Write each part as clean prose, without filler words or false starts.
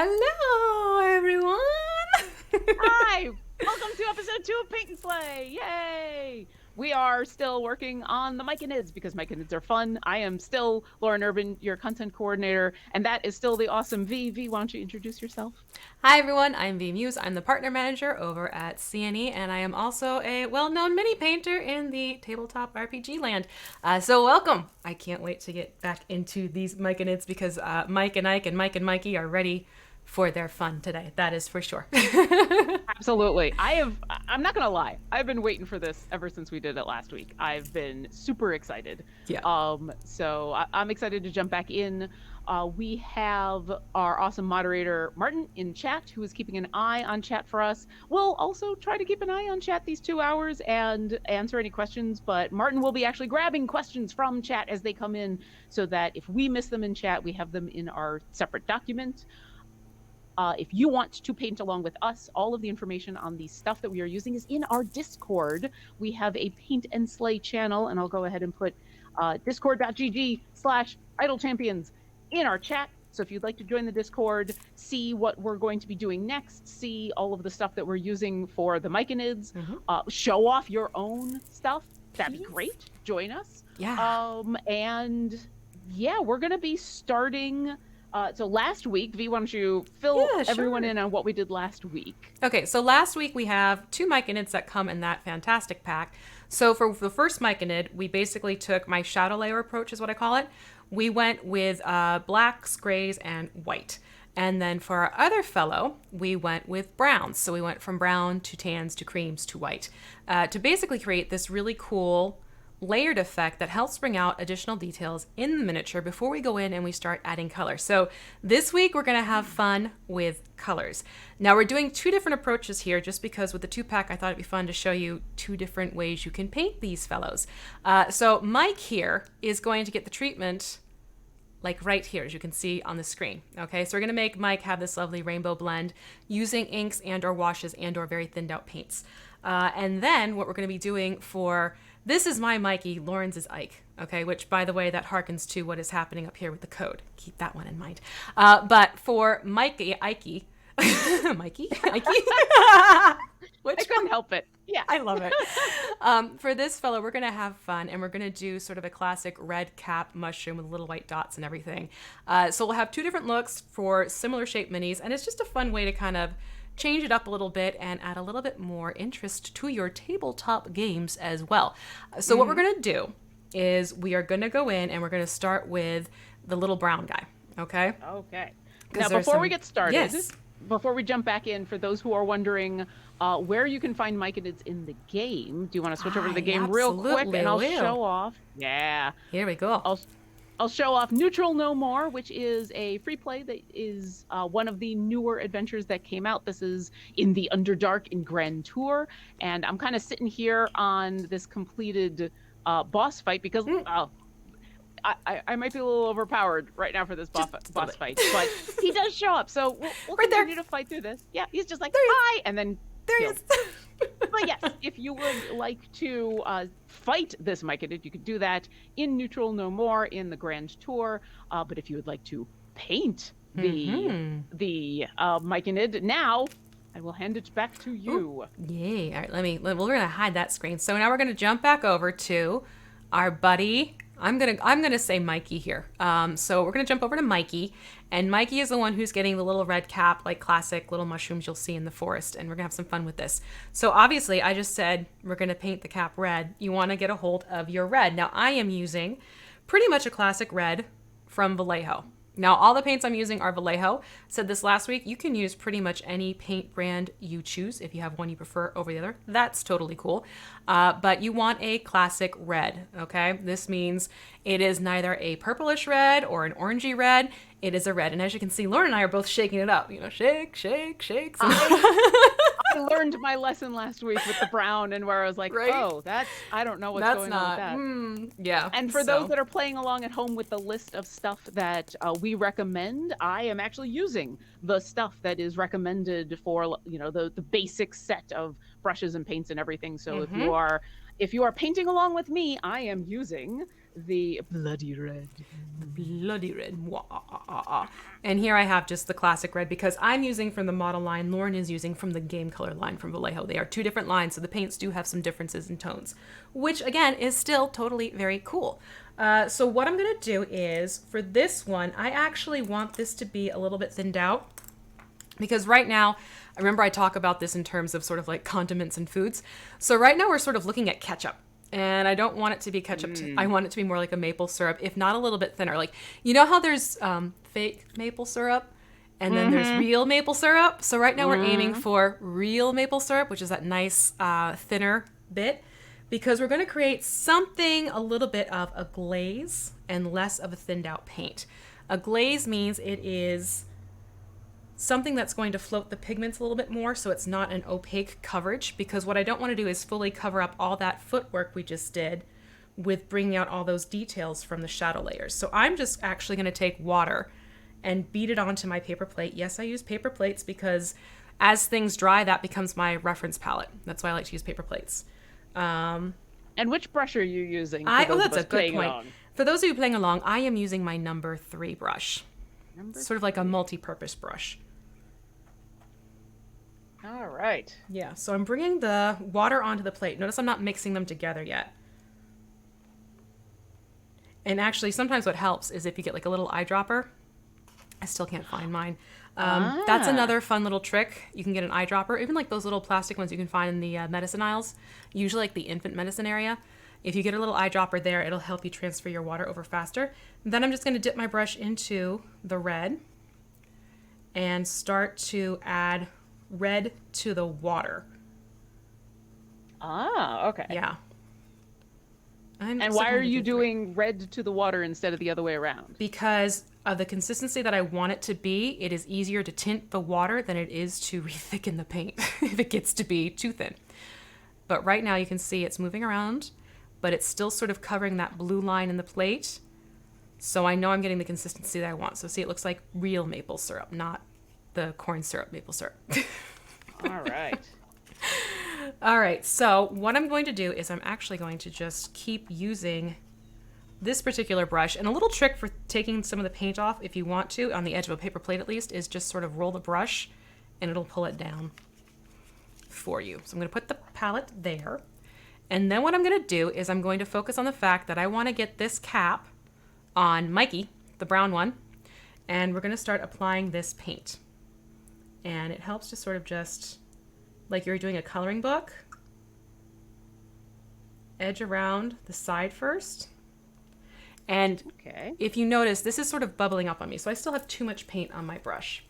Hello, everyone. Hi! Welcome to episode 2 of Paint and Slay! Yay! We are still working on the Myconids because Myconids are fun. I am still Lauren Urban, your content coordinator, and that is still the awesome V. V, why don't you introduce yourself? Hi, everyone. I'm V Muse. I'm the partner manager over at CNE, and I am also a well-known mini painter in the tabletop RPG land. So welcome. I can't wait to get back into these Myconids because Mike and Ike and Mike and Mikey are ready for their fun today. That is for sure. Absolutely. I'm not gonna lie, I've been waiting for this ever since we did it last week. I've been super excited. Yeah. I'm excited to jump back in. We have our awesome moderator, Martin, in chat, who is keeping an eye on chat for us. We'll also try to keep an eye on chat these 2 hours and answer any questions, but Martin will be actually grabbing questions from chat as they come in so that if we miss them in chat, we have them in our separate document. If you want to paint along with us, all of the information on the stuff that we are using is in our Discord. We have a Paint and Slay channel, and I'll go ahead and put discord.gg/idlechampions in our chat. So if you'd like to join the Discord, see what we're going to be doing next, see all of the stuff that we're using for the Myconids, show off your own stuff, that'd be great. Join us. Yeah. And yeah, we're going to be starting... So last week, V, why don't you fill everyone in on what we did last week? Okay, so last week we have 2 Myconids that come in that fantastic pack. So for the first Myconid, we basically took my shadow layer approach, is what I call it. We went with blacks, grays, and white. And then for our other fellow, we went with browns. So we went from brown to tans to creams to white to basically create this really cool layered effect that helps bring out additional details in the miniature before we go in and we start adding color. So this week we're going to have fun with colors. Now we're doing 2 different approaches here just because with the 2-pack I thought it'd be fun to show you 2 different ways you can paint these fellows. So Mike here is going to get the treatment like right here, as you can see on the screen. Okay, so we're gonna make Mike have this lovely rainbow blend using inks and or washes and or very thinned out paints. And then what we're gonna be doing for, this is my Mikey, Lauren's is Ike, okay, which by the way, that harkens to what is happening up here with the code. Keep that one in mind. But for Mikey, Ikey, Mikey, Ikey, I couldn't help it. Yeah. I love it. For this fellow, we're going to have fun, and we're going to do sort of a classic red cap mushroom with little white dots and everything. So we'll have 2 different looks for similar shaped minis, and it's just a fun way to kind of change it up a little bit and add a little bit more interest to your tabletop games as well. So what we're going to do is we are going to go in and we're going to start with the little brown guy, okay? Okay. Now, before we get started, yes. Before we jump back in, for those who are wondering where you can find Myconids in the game, do you want to switch over to the game real quick and I'll show off? Yeah. Here we go. I'll show off Neutral No More, which is a free play that is one of the newer adventures that came out. This is in the Underdark in Grand Tour, and I'm kind of sitting here on this completed boss fight because I might be a little overpowered right now for this boss fight, but he does show up, so we'll continue to fight through this. Yeah, he's just like, hi, and then there he is. But yes, if you would like to fight this Myconid, you could do that in Neutral No More in the Grand Tour. But if you would like to paint the Myconid now, I will hand it back to you. Ooh, yay! All right, we're gonna hide that screen. So now we're gonna jump back over to our buddy. I'm gonna say Mikey here. So we're gonna jump over to Mikey, and Mikey is the one who's getting the little red cap, like classic little mushrooms you'll see in the forest, and we're gonna have some fun with this. So obviously, I just said we're gonna paint the cap red. You want to get a hold of your red. Now I am using pretty much a classic red from Vallejo. Now, all the paints I'm using are Vallejo. Said this last week, you can use pretty much any paint brand you choose. If you have one you prefer over the other, that's totally cool. But you want a classic red, okay? This means it is neither a purplish red or an orangey red. It is a red. And as you can see, Lauren and I are both shaking it up. You know, shake, shake, shake. I learned my lesson last week with the brown, and where I was like, oh, I don't know what's going on with that. Yeah. And for those that are playing along at home with the list of stuff that we recommend, I am actually using the stuff that is recommended for, the basic set of brushes and paints and everything. So if you are painting along with me, I am using the bloody red. Bloody red. Wah, ah, ah, ah, ah. And here I have just the classic red because I'm using from the model line. Lauren is using from the game color line from Vallejo. They are two different lines, so the paints do have some differences in tones, which again is still totally very cool. So what I'm going to do is, for this one, I actually want this to be a little bit thinned out because right now, I remember I talk about this in terms of sort of like condiments and foods. So right now we're sort of looking at ketchup. And I don't want it to be ketchup. I want it to be more like a maple syrup, if not a little bit thinner. Like, you know how there's fake maple syrup and then there's real maple syrup? So right now we're aiming for real maple syrup, which is that nice thinner bit, because we're going to create something a little bit of a glaze and less of a thinned out paint. A glaze means it is something that's going to float the pigments a little bit more so it's not an opaque coverage, because what I don't want to do is fully cover up all that footwork we just did with bringing out all those details from the shadow layers. So I'm just actually going to take water and beat it onto my paper plate. Yes, I use paper plates because as things dry, that becomes my reference palette. That's why I like to use paper plates. And which brush are you using? That's a good point. Along? For those of you playing along, I am using my number 3 brush. Sort of like a multi-purpose brush. All right. Yeah, so I'm bringing the water onto the plate. Notice I'm not mixing them together yet. And actually, sometimes what helps is if you get like a little eyedropper. I still can't find mine. That's another fun little trick. You can get an eyedropper, even like those little plastic ones you can find in the medicine aisles, usually like the infant medicine area. If you get a little eyedropper there, it'll help you transfer your water over faster. Then I'm just going to dip my brush into the red and start to add red to the water. Okay. Yeah. And why are you doing red to the water instead of the other way around? Because of the consistency that I want it to be, it is easier to tint the water than it is to rethicken the paint if it gets to be too thin. But right now you can see it's moving around, but it's still sort of covering that blue line in the plate. So I know I'm getting the consistency that I want. So see, it looks like real maple syrup, not the corn syrup maple syrup. All right. All right, so what I'm going to do is I'm actually going to just keep using this particular brush. And a little trick for taking some of the paint off, if you want to, on the edge of a paper plate at least, is just sort of roll the brush and it'll pull it down for you. So I'm going to put the palette there. And then what I'm going to do is I'm going to focus on the fact that I want to get this cap on Mikey, the brown one, and we're going to start applying this paint. And it helps to sort of just, like you're doing a coloring book, edge around the side first. And if you notice, this is sort of bubbling up on me, so I still have too much paint on my brush.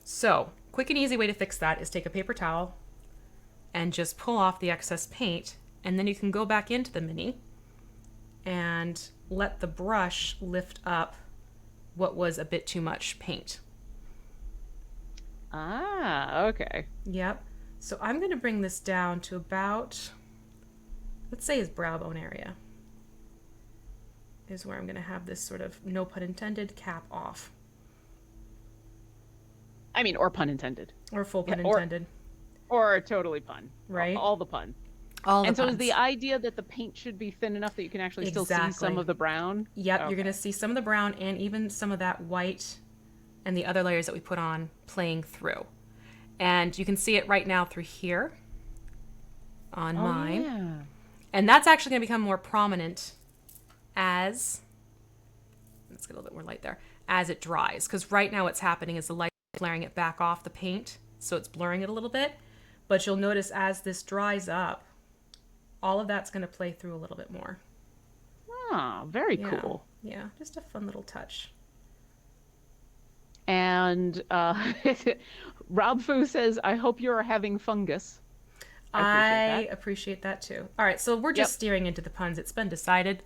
So, quick and easy way to fix that is take a paper towel and just pull off the excess paint, and then you can go back into the Mini and let the brush lift up what was a bit too much paint. Okay. Yep. So I'm going to bring this down to about, let's say his brow bone area is where I'm going to have this sort of, no pun intended, cap off. I mean, or pun intended. Or full pun intended. Or totally pun. Right. All the pun. All the and so puns. Is the idea that the paint should be thin enough that you can actually still see some of the brown? Yep, okay. You're going to see some of the brown and even some of that white and the other layers that we put on playing through. And you can see it right now through here on mine. Yeah. And that's actually going to become more prominent as, let's get a little bit more light there, as it dries. Because right now what's happening is the light is flaring it back off the paint, so it's blurring it a little bit. But you'll notice as this dries up, all of that's going to play through a little bit more. Ah, very cool. Yeah, just a fun little touch. And Rob Fu says, I hope you're having fungus. I appreciate that too. All right, so we're just steering into the puns. It's been decided.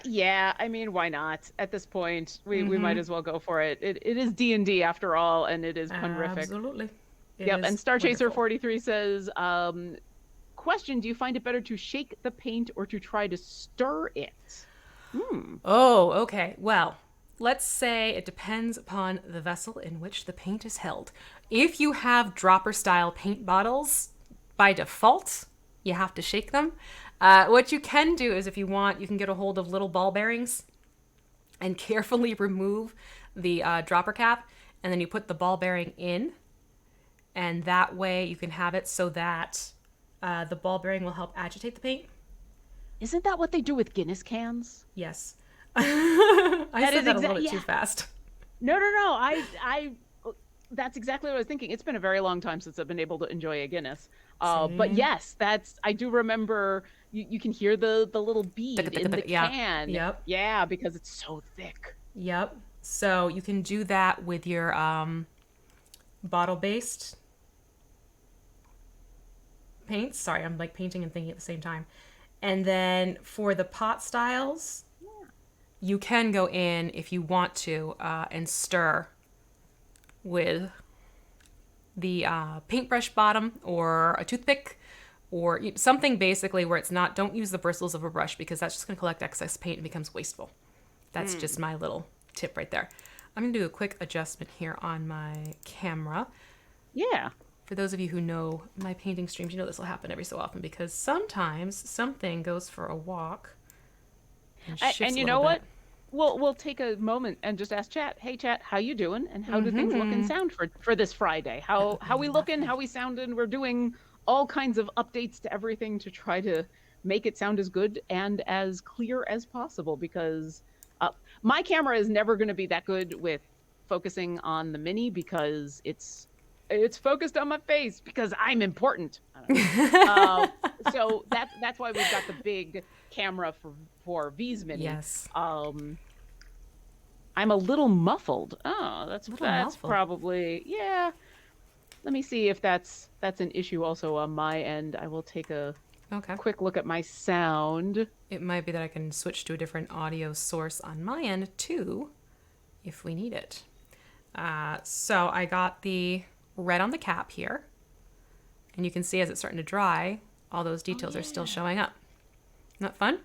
Yeah, I mean, why not? At this point, we might as well go for it. It is D&D after all, and it is punrific. Absolutely. And Star Chaser 43 says, question, do you find it better to shake the paint or to try to stir it? Oh, okay. Well, let's say it depends upon the vessel in which the paint is held. If you have dropper style paint bottles, by default, you have to shake them. What you can do is, if you want, you can get a hold of little ball bearings and carefully remove the dropper cap, and then you put the ball bearing in, and that way you can have it so that the ball bearing will help agitate the paint. Isn't that what they do with Guinness cans? Yes. I said that a little bit too fast. No. That's exactly what I was thinking. It's been a very long time since I've been able to enjoy a Guinness. But yes, I do remember you can hear the little bead in the can. Yep. Yeah, because it's so thick. Yep. So you can do that with your bottle-based paints. Sorry, I'm like painting and thinking at the same time. And then for the pot styles, you can go in if you want to and stir with the paintbrush bottom or a toothpick or something basically where it's not, don't use the bristles of a brush because that's just going to collect excess paint and becomes wasteful. That's just my little tip right there. I'm going to do a quick adjustment here on my camera. Yeah. For those of you who know my painting streams, you know this will happen every so often because sometimes something goes for a walk and you know what? We'll take a moment and just ask chat. Hey chat, how you doing? And how do things look and sound for this Friday? How we looking? How we sounding? We're doing all kinds of updates to everything to try to make it sound as good and as clear as possible because my camera is never going to be that good with focusing on the Mini because it's focused on my face because I'm important. So that's why we've got the big camera for V's Mini. Yes. I'm a little muffled. Oh, that's muffled. Probably, yeah. Let me see if that's an issue also on my end. I will take a quick look at my sound. It might be that I can switch to a different audio source on my end too, if we need it. So I got the red on the cap here, and you can see as it's starting to dry, all those details are still showing up. Isn't that fun?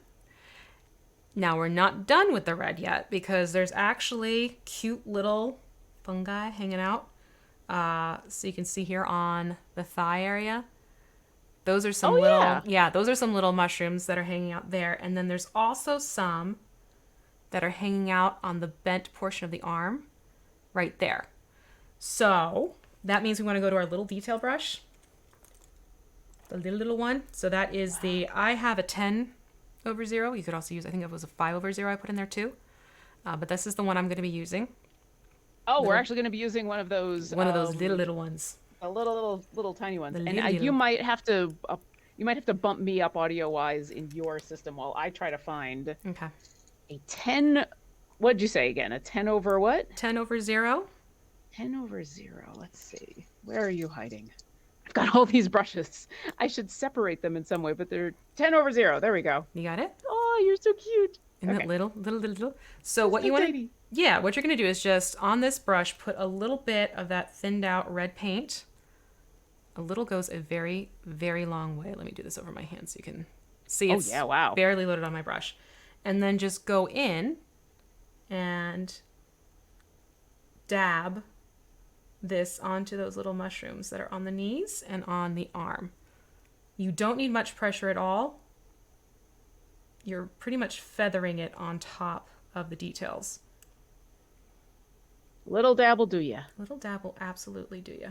Now we're not done with the red yet because there's actually cute little fungi hanging out. So you can see here on the thigh area. Those are some those are some little mushrooms that are hanging out there. And then there's also some that are hanging out on the bent portion of the arm right there. So that means we want to go to our little detail brush, the little one. So that is I have a 10/0. You could also use, I think it was a 5/0 I put in there too. But this is the one I'm going to be using. Oh, we're actually going to be using one of those. One of those little ones. The little tiny ones. You might have to bump me up audio wise in your system while I try to find a 10. What'd you say again? A 10 over what? 10/0. 10/0. Let's see. Where are you hiding? I've got all these brushes. I should separate them in some way, but they're 10/0. There we go. You got it? Oh, you're so cute. Isn't it little? So what you want to, what you're going to do is just on this brush, put a little bit of that thinned out red paint. A little goes a very, very long way. Let me do this over my hand so you can see it's barely loaded on my brush. And then just go in and dab this onto those little mushrooms that are on the knees and on the arm. You don't need much pressure at all. You're pretty much feathering it on top of the details. Little dab will do ya. Little dab will absolutely do ya.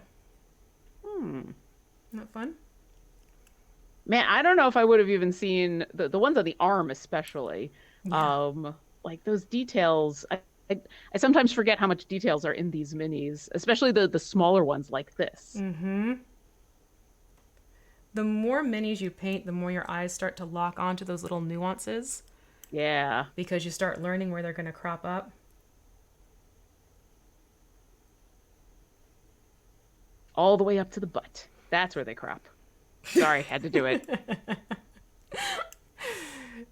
Isn't that fun? Man, I don't know if I would have even seen the ones on the arm especially. Like those details. I sometimes forget how much details are in these minis, especially the smaller ones like this. Mm-hmm. The more minis you paint, the more your eyes start to lock onto those little nuances. Yeah. Because you start learning where they're going to crop up. All the way up to the butt. That's where they crop. Sorry, had to do it.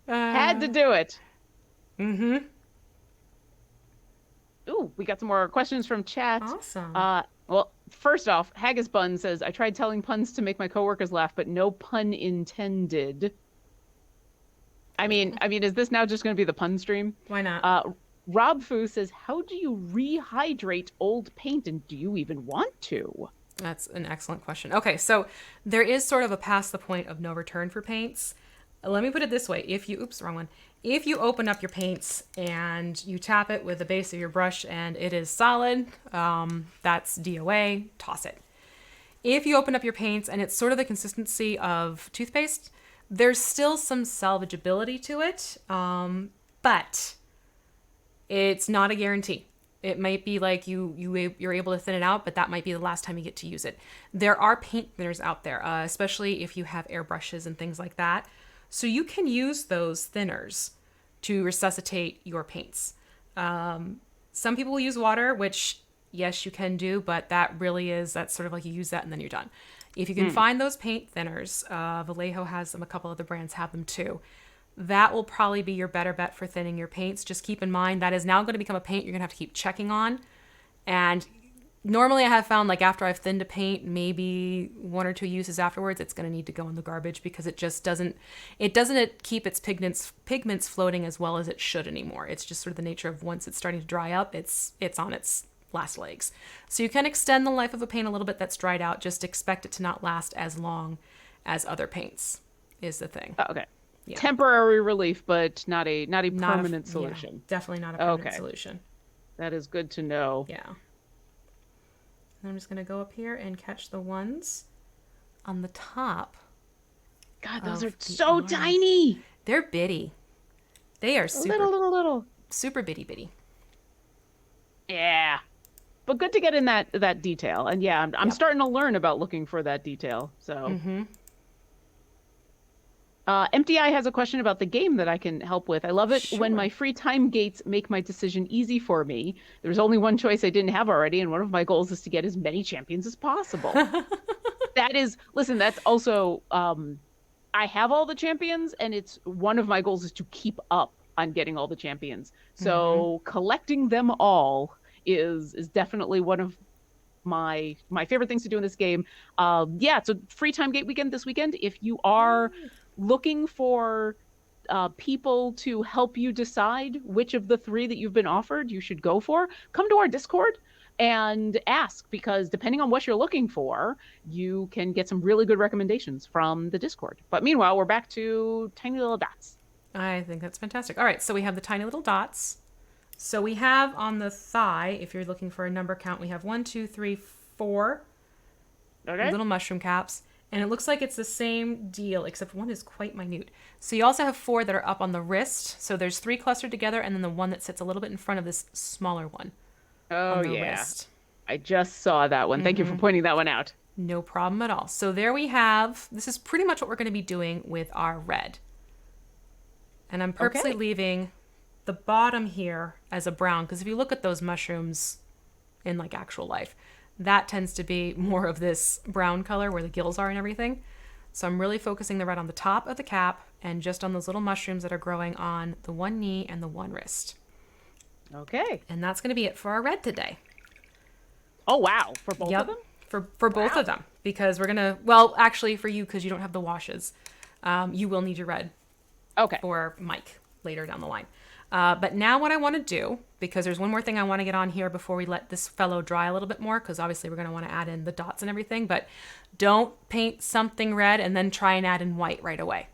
Had to do it. Mm-hmm. Ooh, we got some more questions from chat. Awesome. Well, first off, Haggis Bun says, I tried telling puns to make my coworkers laugh, but no pun intended. I mean, is this now just going to be the pun stream? Why not? Rob Fu says, how do you rehydrate old paint, and do you even want to? That's an excellent question. Okay, so there is sort of a past the point of no return for paints. let me put it this way. Oops, wrong one. If you open up your paints and you tap it with the base of your brush and it is solid, that's DOA, toss it. If you open up your paints and it's sort of the consistency of toothpaste, there's still some salvageability to it, but it's not a guarantee. It might be like you're able to thin it out, but that might be the last time you get to use it. There are paint thinners out there, especially if you have airbrushes and things like that. So you can use those thinners to resuscitate your paints. Some people will use water, which yes, you can do, but that's sort of like you use that and then you're done. If you can find those paint thinners, Vallejo has them, a couple other brands have them too. That will probably be your better bet for thinning your paints. Just keep in mind that is now going to become a paint you're going to have to keep checking on. And normally I have found like after I've thinned a paint, maybe 1 or 2 uses afterwards, it's going to need to go in the garbage because it just doesn't keep its pigments floating as well as it should anymore. It's just sort of the nature of once it's starting to dry up, it's on its last legs. So you can extend the life of a paint a little bit that's dried out. Just expect it to not last as long as other paints is the thing. Oh, okay. Yeah. Temporary relief, but not a permanent solution. Yeah, definitely not a permanent solution. That is good to know. Yeah. And I'm just going to go up here and catch the ones on the top. God, those are so tiny. They're bitty. They are super little. super bitty. Yeah. But good to get in that detail. And yeah, I'm starting to learn about looking for that detail. So MTI has a question about the game that I can help with. I love it when my free time gates make my decision easy for me. There's only one choice I didn't have already, and one of my goals is to get as many champions as possible. That's also, I have all the champions, and it's one of my goals is to keep up on getting all the champions. So collecting them all is definitely one of my favorite things to do in this game. So free time gate weekend this weekend. If you are looking for people to help you decide which of the 3 that you've been offered you should go for, come to our Discord and ask, because depending on what you're looking for, you can get some really good recommendations from the Discord. But meanwhile, we're back to tiny little dots. I think that's fantastic. All right, so we have the tiny little dots. So we have on the thigh, if you're looking for a number count, we have 1, 2, 3, 4 little mushroom caps. And it looks like it's the same deal, except one is quite minute. So you also have 4 that are up on the wrist. So there's 3 clustered together, and then the one that sits a little bit in front of this smaller one. Oh, yeah. Wrist. I just saw that one. Thank you for pointing that one out. No problem at all. So there we have, this is pretty much what we're going to be doing with our red. And I'm purposely leaving the bottom here as a brown, because if you look at those mushrooms in like actual life, that tends to be more of this brown color where the gills are and everything. So I'm really focusing the red on the top of the cap and just on those little mushrooms that are growing on the one knee and the one wrist. Okay. And that's going to be it for our red today. Oh, wow. For both of them? For both of them. Because we're going to, well, actually for you, because you don't have the washes, you will need your red for Mike later down the line. But now what I want to do, because there's one more thing I want to get on here before we let this fellow dry a little bit more, because obviously we're going to want to add in the dots and everything, but don't paint something red and then try and add in white right away.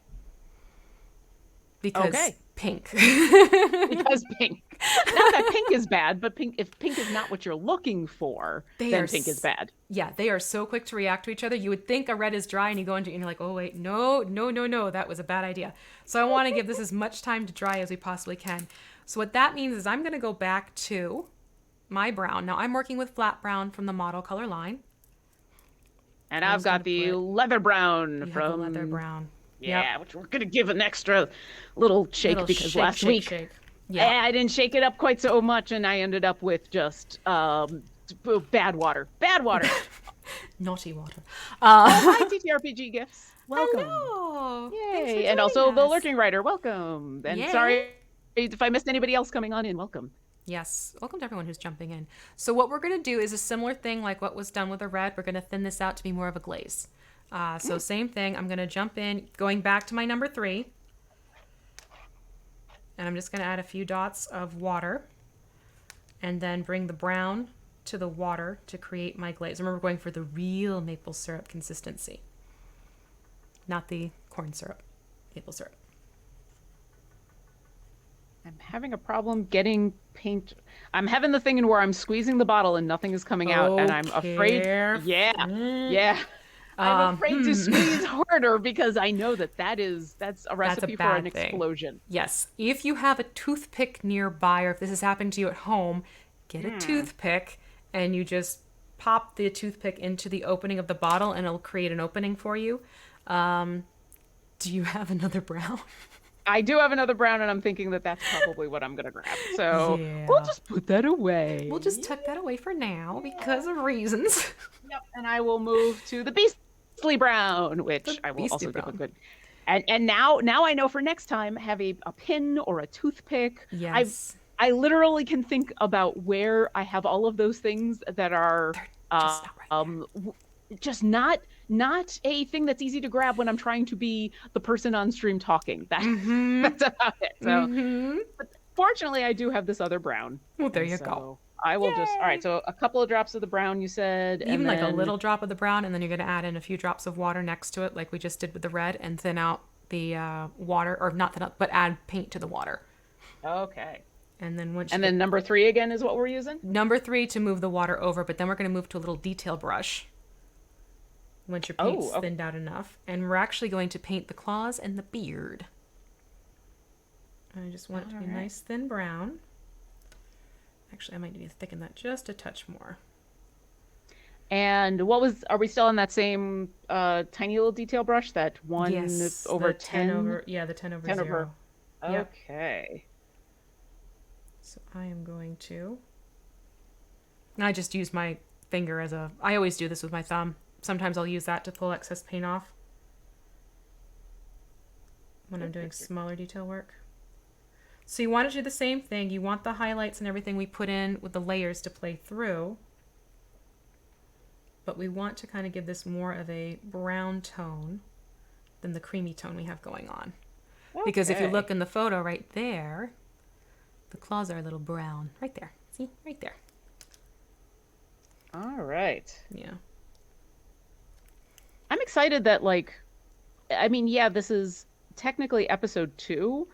Because pink. Because pink. Not that pink is bad, but if pink is not what you're looking for, then pink is bad. Yeah, they are so quick to react to each other. You would think a red is dry and you go into it and you're like, oh, wait, no, that was a bad idea. So I want to give this as much time to dry as we possibly can. So what that means is I'm going to go back to my brown. Now I'm working with flat brown from the model color line. And I've got the leather brown from... the leather brown. Yeah, which we're going to give an extra little shake because last week I didn't shake it up quite so much and I ended up with just bad water. Bad water. Naughty water. Hi, TTRPG Gifts. Welcome. Hello. Yay. And also the Lurking Rider. Welcome. And sorry if I missed anybody else coming on in. Welcome. Yes. Welcome to everyone who's jumping in. So what we're going to do is a similar thing like what was done with the red. We're going to thin this out to be more of a glaze. So same thing. I'm going to jump in, going back to my number 3. And I'm just going to add a few dots of water. And then bring the brown to the water to create my glaze. Remember, going for the real maple syrup consistency. Not the corn syrup. maple syrup. I'm having a problem getting paint. I'm having the thing in where I'm squeezing the bottle and nothing is coming out, and Oh, I'm afraid. Yeah, careful. yeah. I'm afraid to Hmm. squeeze harder because I know that that's a That's a recipe for an bad thing. explosion. Yes. If you have a toothpick nearby, or if this is happening to you at home, get a Hmm. toothpick and you just pop the toothpick into the opening of the bottle and it'll create an opening for you. Um, do you have another brown? I do have another brown, and I'm thinking that that's probably what I'm gonna grab. So we'll Yeah. just put that We'll just away. tuck that away for now Yeah. because of reasons. Yep. And I will move to the beastly brown, which The I will beastie also give a brown. good. And now I know for next time have a pin or a toothpick. Yes. I literally can think about where I have all of those things that are They're just uh, not right there. um w- just not a thing that's easy to grab when I'm trying to be the person on stream talking. That Mm-hmm. that's about it. So Mm-hmm. fortunately I do have this other brown. Well, there And you go. so I will just all right, Yay! so a couple of drops of the brown you said, Even and like a then little drop of the brown, and then you're going to add in a few drops of water next to it, like we just did with the red, and thin out the water, or not thin out, but add paint to the water. okay. And then once you And get then number three again is what we're using? number three to move the water over, but then we're going to move to a little detail brush once your paint's Oh, okay. thinned out enough. And we're actually going to paint the claws and the beard. I just want it to All be right. nice thin brown. Actually, I might need to thicken that just a touch more. And are we still on that same tiny little detail brush, that 1 Yes, over the 10 10, over, yeah, the 10 over 10 over? 0. Yep. Okay. So I am going to. I just use my finger as a. I always do this with my thumb. Sometimes I'll use that to pull excess paint off when I'm doing smaller detail work. So you want to do the same thing. You want the highlights and everything we put in with the layers to play through. But we want to kind of give this more of a brown tone than the creamy tone we have going on. Because if you Okay. look in the photo right there, the claws are a little brown. Right there. See? Right there. All right. Yeah. I'm excited that, like, I mean, yeah, this is technically episode 2,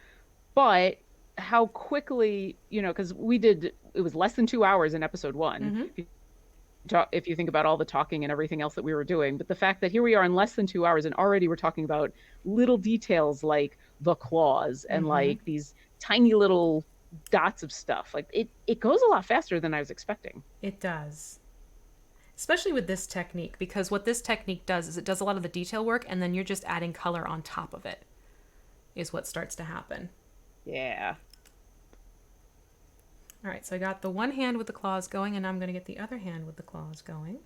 but how quickly, because it was less than 2 hours in episode 1. Mm-hmm. If you think about all the talking and everything else that we were doing, but the fact that here we are in less than 2 hours and already we're talking about little details like the claws and Mm-hmm. like these tiny little dots of stuff, like it goes a lot faster than I was expecting. It does. Especially with this technique, because what this technique does is it does a lot of the detail work and then you're just adding color on top of it, is what starts to happen. Yeah. All right, so I got the one hand with the claws going, and now I'm going to get the other hand with the claws going.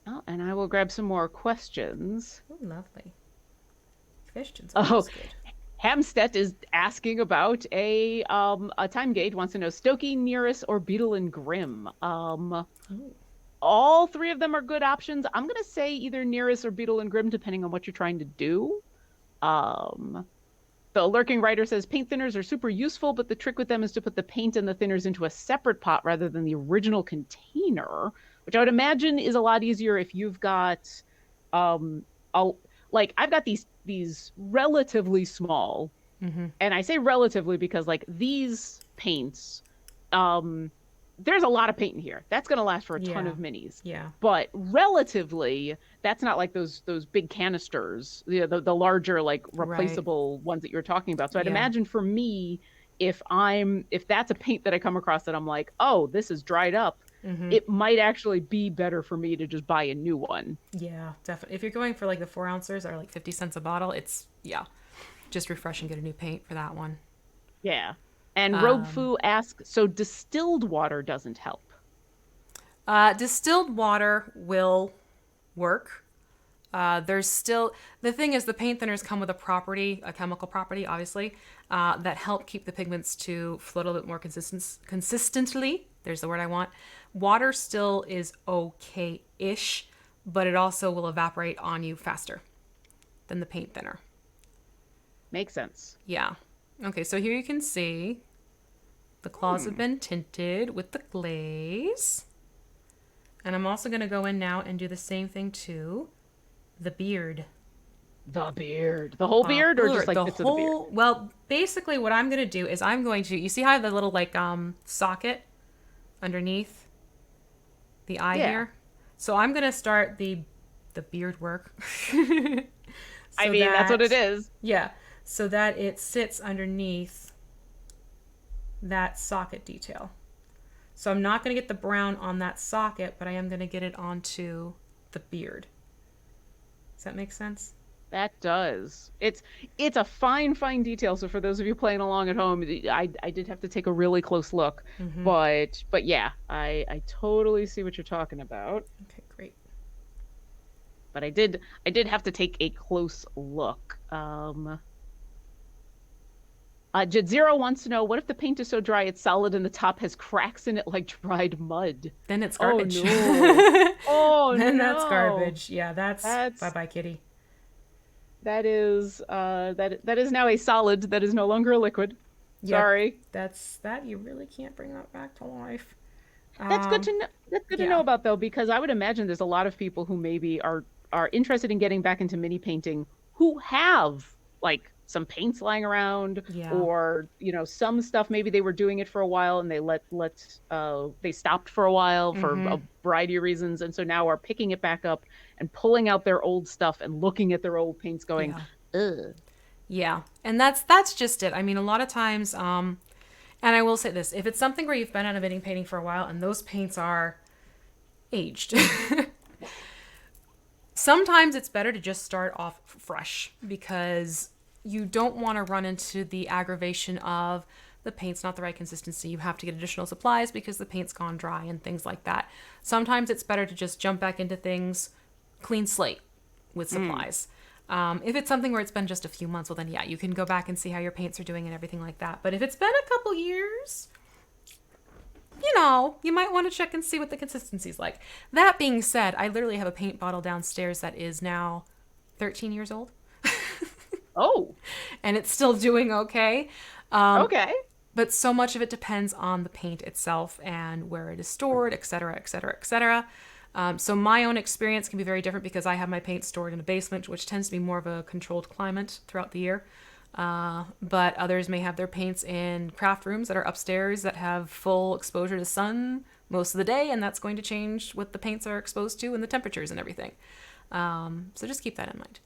Oh, and I will grab some more questions. Oh, lovely. Questions are Oh, always good. Hamstedt is asking about a time gauge, wants to know Stokey, Nearest, or Beetle and Grimm. Ooh. All three of them are good options. I'm gonna say either Nearest or Beetle and Grimm, depending on what you're trying to do. Um, the lurking writer says paint thinners are super useful, but the trick with them is to put the paint and the thinners into a separate pot rather than the original container, which I would imagine is a lot easier if you've got um a, like I've got these relatively small, Mm-hmm. and I say relatively because like these paints, um, there's a lot of paint in here. That's going to last for a ton Yeah. of minis. Yeah. But relatively, that's not like those big canisters, the larger like Right. replaceable ones that you're talking about. So I'd Yeah. imagine for me, if that's a paint that I come across that I'm like, oh, this is dried up, Mm-hmm. it might actually be better for me to just buy a new one. Yeah, definitely. If you're going for like the 4 ounces or like 50 cents a bottle, it's, yeah, just refresh and get a new paint for that one. Yeah. And Rogue Um, Fu asks, so distilled water doesn't help? Distilled water will work. There's still the thing is the paint thinners come with a property, a chemical property, obviously, that help keep the pigments to float a little bit more consistently. There's the word I want. Water still is okay-ish, but it also will evaporate on you faster than the paint thinner. Makes sense. Yeah. Okay, so here you can see the claws have been tinted with the glaze. And I'm also going to go in now and do the same thing to the beard. The beard. The whole beard or just like The bits of the beard? whole, well, basically what I'm going to do is I'm going to, you see how I have the little like socket underneath the eye Yeah. here? So I'm going to start the beard work. I So mean, that's what it that, is. yeah, so that it sits underneath that socket detail. So I'm not going to get the brown on that socket, but I am going to get it onto the beard. Does that make sense? That does. It's a fine detail. So for those of you playing along at home, I did have to take a really close look. Mm-hmm. But yeah, I totally see what you're talking about. Okay, great. But I did have to take a close look. Jid Zero wants to know, what if the paint is so dry it's solid and the top has cracks in it like dried mud? Then it's Oh garbage. no. Oh Then no. that's garbage. Yeah, that's bye That's bye kitty. that is that is now a solid that is no longer a liquid. Yep. Sorry. That's that you really can't bring that back to life. That's good Um, to know. That's good to know yeah. about though, because I would imagine there's a lot of people who maybe are interested in getting back into mini painting who have like some paints lying around Yeah. or some stuff maybe they were doing it for a while and they stopped for a while for Mm-hmm. a variety of reasons and so now are picking it back up and pulling out their old stuff and looking at their old paints going, Yeah. ugh. Yeah. And that's just it. I mean, a lot of times, and I will say this, if it's something where you've been out of mini painting for a while and those paints are aged, sometimes it's better to just start off fresh because you don't want to run into the aggravation of the paint's not the right consistency. You have to get additional supplies because the paint's gone dry and things like that. Sometimes it's better to just jump back into things clean slate with supplies. If it's something where it's been just a few months, well, then yeah, you can go back and see how your paints are doing and everything like that. But if it's been a couple years, you might want to check and see what the consistency's like. That being said, I literally have a paint bottle downstairs that is now 13 years old Oh, and it's still doing okay. okay. But so much of it depends on the paint itself and where it is stored, et cetera, et cetera, et cetera. So my own experience can be very different because I have my paint stored in a basement, which tends to be more of a controlled climate throughout the year. But others may have their paints in craft rooms that are upstairs that have full exposure to sun most of the day, and that's going to change what the paints are exposed to and the temperatures and everything. So just keep that in mind.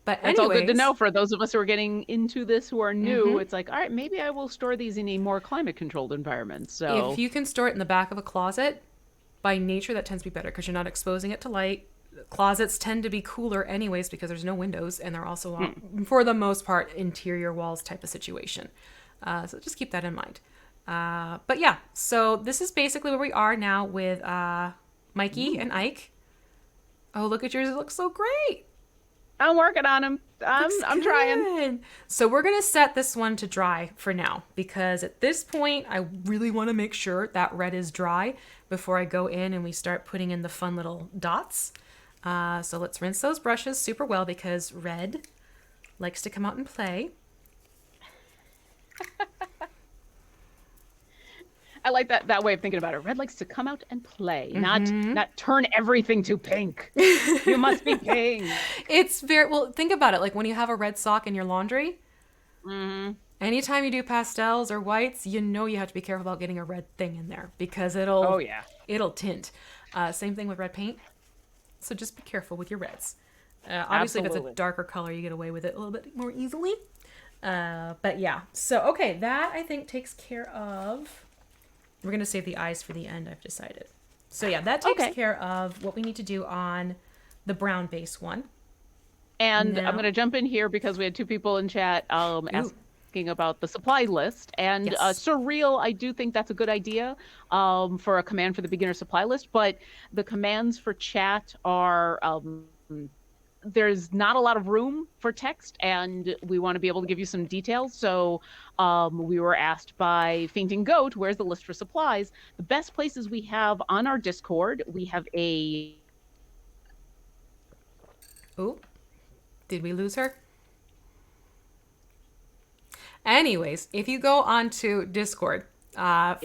But That's all good to anyways, know for those of us who are getting into this who are new. mhm, It's like, all right, maybe I will store these in a more climate controlled environment. if So, you can store it in the back of a closet, by nature that tends to be better because you're not exposing it to light. Closets tend to be cooler anyways because there's no windows and they're also for the most part interior walls type of situation. So just keep that in mind. But yeah, so this is basically where we are now with Mikey and Ike. Oh, look at yours! It looks so great. I'm working on them. Looks I'm trying. good. So we're gonna set this one to dry for now because at this point I really want to make sure that red is dry before I go in and we start putting in the fun little dots. So let's rinse those brushes super well because red likes to come out and play. I like that way of thinking about it. Red likes to come out and play, not turn everything to pink. You must be pink. It's very well. Think about it. Like when you have a red sock in your laundry. Anytime you do pastels or whites, you have to be careful about getting a red thing in there because Oh yeah. it'll tint. Same thing with red paint. So just be careful with your reds. Obviously, if it's Absolutely. a darker color, you get away with it a little bit more easily. But yeah. So okay, that I think takes care of. We're gonna save the eyes for the end. I've decided. So yeah, that takes Okay. care of what we need to do on the brown base one. And Now, I'm going to jump in here because we had two people in chat ooh, asking about the supply list. And yes. Surreal, I do think that's a good idea for a command for the beginner supply list. But the commands for chat are there's not a lot of room for text, and we want to be able to give you some details. So we were asked by Fainting Goat, where's the list for supplies? The best places we have on our Discord, we have a Ooh, did we lose her? Anyways, if you go onto Discord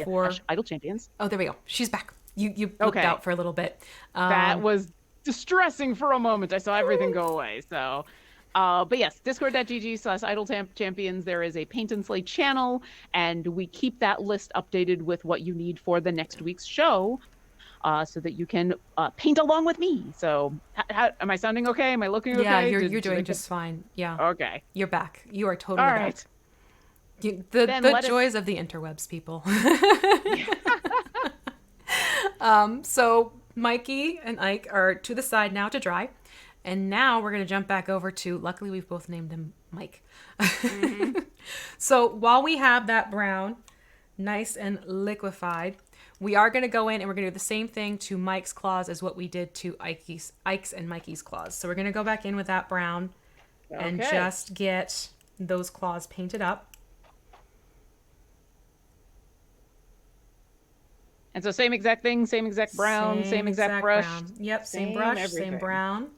for Idle Champions. oh, there we go. She's back. You looked Okay. out for a little bit. That was distressing for a moment. I saw everything go away. So But yes, discord.gg/idle champions. There is a Paint and Slay channel, and we keep that list updated with what you need for the next week's show, so that you can paint along with me. So, am I sounding okay? Am I looking Yeah, okay? you're Did I doing get... just fine. Yeah, Okay. you're back. You are All totally back. right. Then The let us. joys of the interwebs, people. Yeah. So Mikey and Ike are to the side now to dry. And now we're going to jump back over to, luckily we've both named him Mike. Hmm. So while we have that brown nice and liquefied, we are going to go in and we're going to do the same thing to Mike's claws as what we did to Ike's and Mikey's claws. So we're going to go back in with that brown and Okay. just get those claws painted up. And so same exact thing, same exact brown, same exact brush, brown. Yep, same same brush, everything. same brown.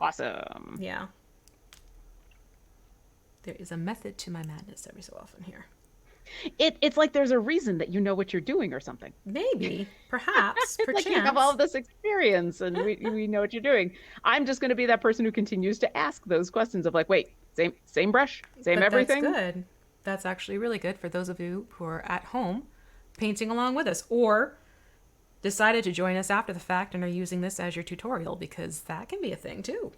Awesome. Yeah. There is a method to my madness every so often here. It's like there's a reason that you know what you're doing or something. Maybe, perhaps, It's like you have all of this experience and we know what you're doing. I'm just going to be that person who continues to ask those questions of like, wait, same brush, same But everything. that's good. That's actually really good for those of you who are at home painting along with us or decided to join us after the fact and are using this as your tutorial, because that can be a thing too.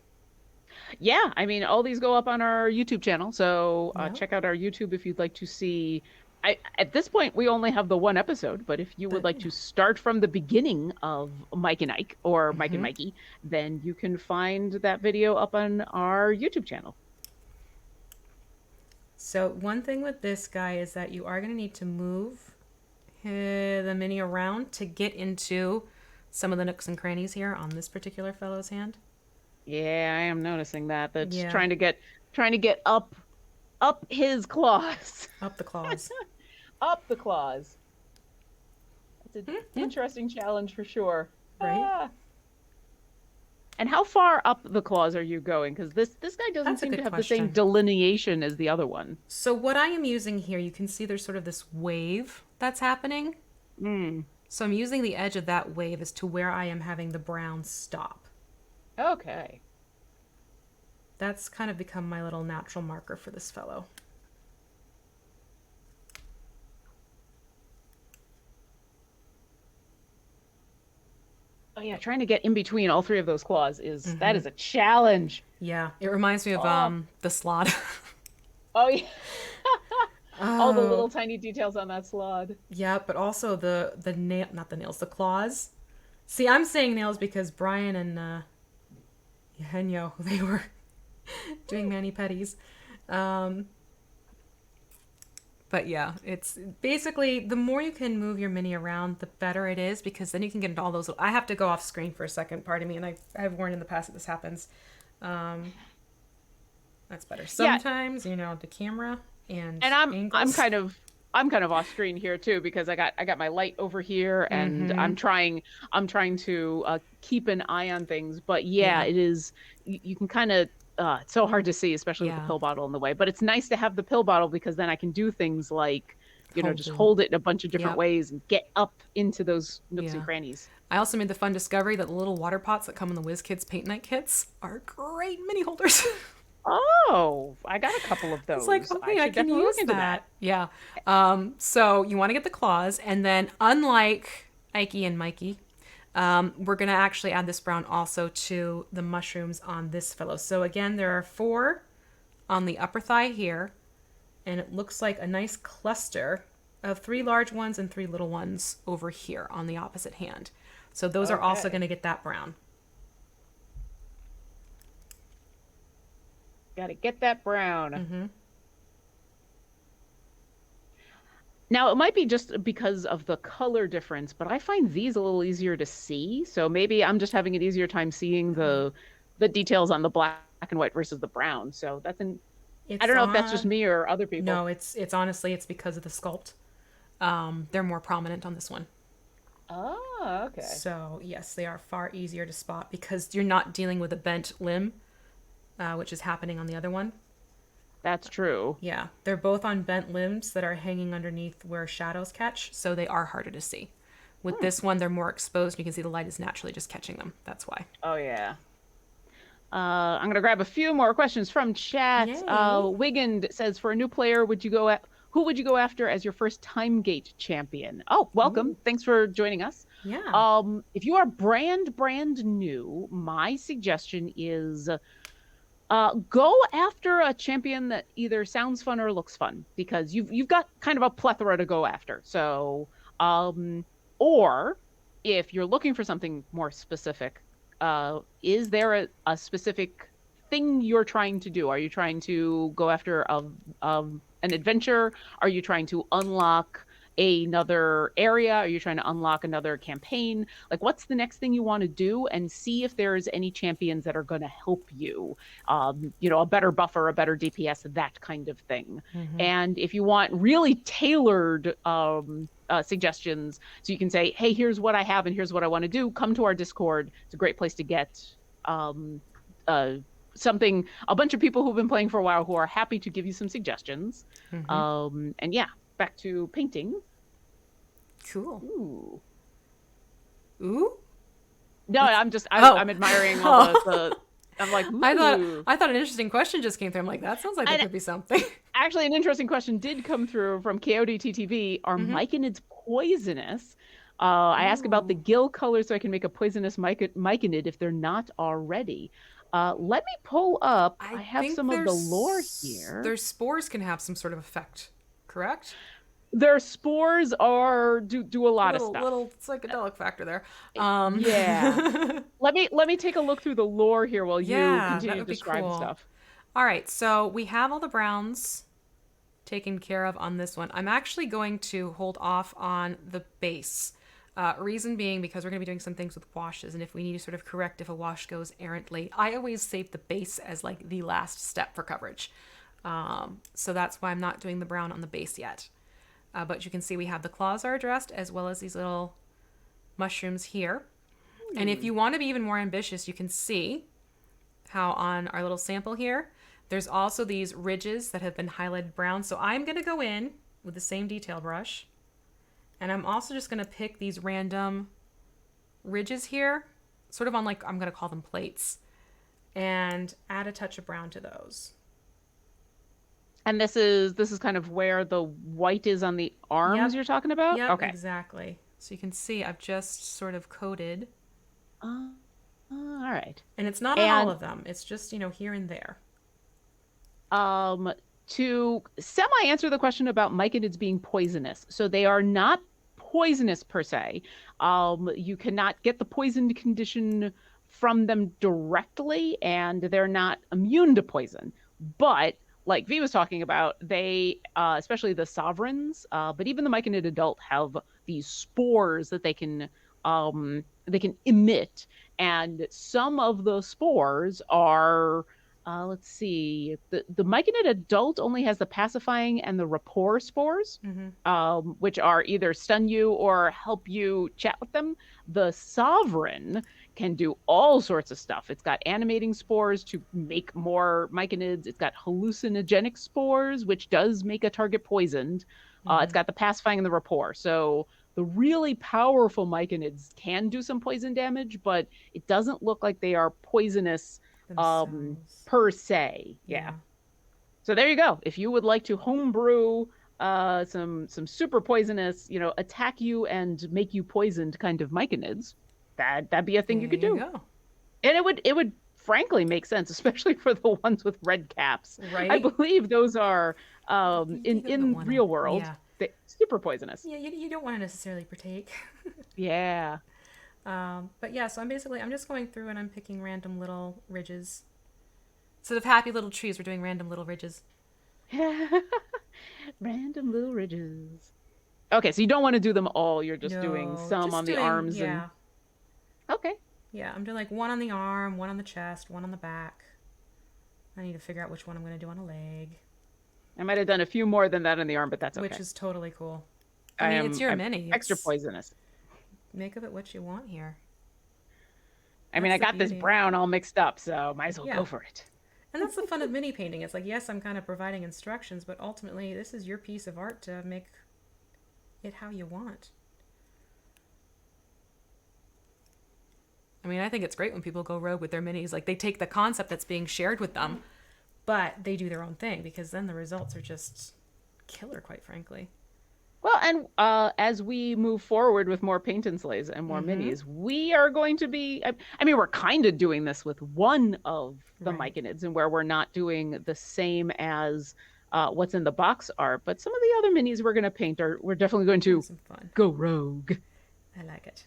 Yeah, I mean, all these go up on our YouTube channel, so Yep. check out our YouTube if you'd like to see. At this point, we only have the one episode, but if you would But like to start from the beginning of Mike and Ike or Mike and Mikey, then you can find that video up on our YouTube channel. So one thing with this guy is that you are going to need to move the mini around to get into some of the nooks and crannies here on this particular fellow's hand. Yeah, I am noticing that. That's Yeah. trying to get up his claws. Up the claws. Up the claws. It's an interesting challenge for sure. Right? Ah. And how far up the claws are you going? Because this guy doesn't That's a seem to good have the same question. delineation as the other one. So what I am using here, you can see there's sort of this wave that's happening. Mm. So I'm using the edge of that wave as to where I am having the brown stop. Okay. That's kind of become my little natural marker for this fellow. Oh yeah, trying to get in between all three of those claws that is a challenge. Yeah, it reminds me of the slot. Oh yeah. All the Oh, little tiny details on that slot. yeah, but also the nail, not the nails, the claws. See, I'm saying nails because Brian and Eugenio, they were doing mani-pedis. But yeah, it's basically the more you can move your mini around, the better it is, because then you can get into all those. I have to go off screen for a second, pardon me, and I've warned in the past that this happens. That's better. Sometimes, the camera and I'm angles. kind of off screen here too because I got my light over here and I'm trying to keep an eye on things. But yeah, it is you can kind of it's so hard to see, especially with the pill bottle in the way. But it's nice to have the pill bottle because then I can do things like just hold it in a bunch of different ways and get up into those nooks and crannies. I also made the fun discovery that the little water pots that come in the WizKids Paint Night kits are great mini holders. Oh, I got a couple of those. It's like, okay, I can definitely use look into that. Yeah. So you want to get the claws, and then unlike Ike and Mikey, we're going to actually add this brown also to the mushrooms on this fellow. So again, there are 4 on the upper thigh here, and it looks like a nice cluster of 3 large ones and 3 little ones over here on the opposite hand. So those are also going to get that brown. Got to get that brown. Now, it might be just because of the color difference, but I find these a little easier to see. So maybe I'm just having an easier time seeing the details on the black and white versus the brown. So I don't know if that's just me or other people. No, it's honestly, it's because of the sculpt. They're more prominent on this one. Oh, okay. So yes, they are far easier to spot because you're not dealing with a bent limb, which is happening on the other one. That's true. Yeah, they're both on bent limbs that are hanging underneath where shadows catch, so they are harder to see. With this one, they're more exposed. You can see the light is naturally just catching them. That's why. Oh, yeah. I'm gonna grab a few more questions from chat. Yay. Wigand says, for a new player, who would you go after as your first time gate champion? Oh, welcome. Ooh. Thanks for joining us. Yeah. If you are brand new, my suggestion is go after a champion that either sounds fun or looks fun, because you've got kind of a plethora to go after. So, or if you're looking for something more specific, is there a specific thing you're trying to do? Are you trying to go after an adventure? Are you trying to unlock another area? Are you trying to unlock another campaign? Like, what's the next thing you want to do? And see if there's any champions that are going to help you. A better buffer, a better DPS, that kind of thing. Mm-hmm. And if you want really tailored suggestions, so you can say, hey, here's what I have and here's what I want to do, come to our Discord. It's a great place to get a bunch of people who've been playing for a while who are happy to give you some suggestions. And yeah, back to painting. Cool. Ooh. Ooh? No, I'm admiring all the I'm like, ooh. I thought an interesting question just came through. I'm like, that sounds like there could be something. Actually, an interesting question did come through from KODTTV. Are Myconids poisonous? I ask about the gill color so I can make a poisonous Myconid if they're not already. Let me pull up. I have some of the lore here. Their spores can have some sort of effect, correct? Their spores do a lot of stuff. Little psychedelic factor there. Yeah. Let me take a look through the lore here while you continue describing stuff. All right, so we have all the browns taken care of on this one. I'm actually going to hold off on the base. Reason being because we're going to be doing some things with washes, and if we need to sort of correct if a wash goes errantly, I always save the base as like the last step for coverage. So that's why I'm not doing the brown on the base yet. But you can see we have the claws are addressed as well as these little mushrooms here. And if you want to be even more ambitious, you can see how on our little sample here, there's also these ridges that have been highlighted brown. So I'm going to go in with the same detail brush. And I'm also just going to pick these random ridges here, sort of on like, I'm going to call them plates, and add a touch of brown to those. And this is kind of where the white is on the arms you're talking about? Yep, okay. Exactly. So you can see I've just sort of coated. All right. And it's not on all of them. It's just, here and there. To semi-answer the question about myconids being poisonous. So they are not poisonous per se. You cannot get the poisoned condition from them directly, and they're not immune to poison. But like V was talking about, they, especially the sovereigns, but even the Myconid adult have these spores that they can emit, and some of those spores are, let's see, the Myconid adult only has the pacifying and the rapport spores, which are either stun you or help you chat with them. The sovereign can do all sorts of stuff. It's got animating spores to make more myconids. It's got hallucinogenic spores, which does make a target poisoned. It's got the pacifying and the rapport. So the really powerful myconids can do some poison damage, but it doesn't look like they are poisonous per se. Yeah. So there you go. If you would like to homebrew some super poisonous, attack you and make you poisoned kind of myconids, that'd be a thing you could do. And it would frankly make sense, especially for the ones with red caps. Right. I believe those are in real world super poisonous. Yeah, you don't want to necessarily partake. Yeah. But yeah, so I'm just going through and I'm picking random little ridges. Instead of happy little trees, we're doing random little ridges. Random little ridges. Okay, so you don't want to do them all. You're just doing some on the arms. Yeah. Okay. Yeah, I'm doing like one on the arm, one on the chest, one on the back. I need to figure out which one I'm going to do on a leg. I might have done a few more than that on the arm, but that's okay. Which is totally cool. I mean, it's your mini. Extra poisonous. Make of it what you want here. I mean, I got this brown all mixed up, so might as well go for it. And that's the fun of mini painting. It's like, yes, I'm kind of providing instructions, but ultimately, this is your piece of art to make it how you want. I mean, I think it's great when people go rogue with their minis. Like, they take the concept that's being shared with them, but they do their own thing, because then the results are just killer, quite frankly. Well, and as we move forward with more paint and slays and more Mm-hmm. minis, we are going to be. I mean, we're kind of doing this with one of the Right. Myconids, and where we're not doing the same as what's in the box art. But some of the other minis we're going to paint are we're definitely going Have to some fun. go rogue. I like it.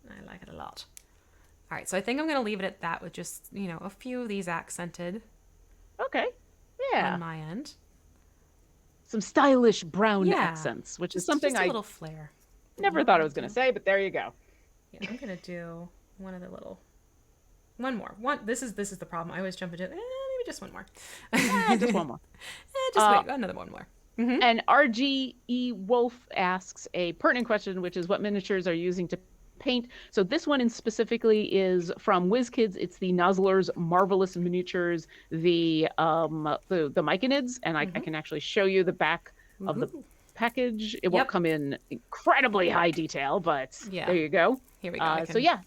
I like it a lot. All right, so I think I'm going to leave it at that with just, a few of these accented Okay, on yeah, my end. some stylish brown Yeah, accents, which is just something a I little flair. And never what I'm thought I going was to going to do, say, but there you go. yeah, I'm going to do one of the little, one more. This is the problem. I always jump into, maybe just one more. Just one more. Just Uh, wait, another one more. Mm-hmm. And RGE Wolf asks a pertinent question, which is what miniatures are you using to paint? So this one in specifically is from WizKids. It's the Nozzler's Marvelous Miniatures, the Myconids, and I Mm-hmm. can actually show you the back of the Woohoo. package. It won't Yep. come in incredibly high detail, but Yeah. there you go. Here we go. I So can. yeah,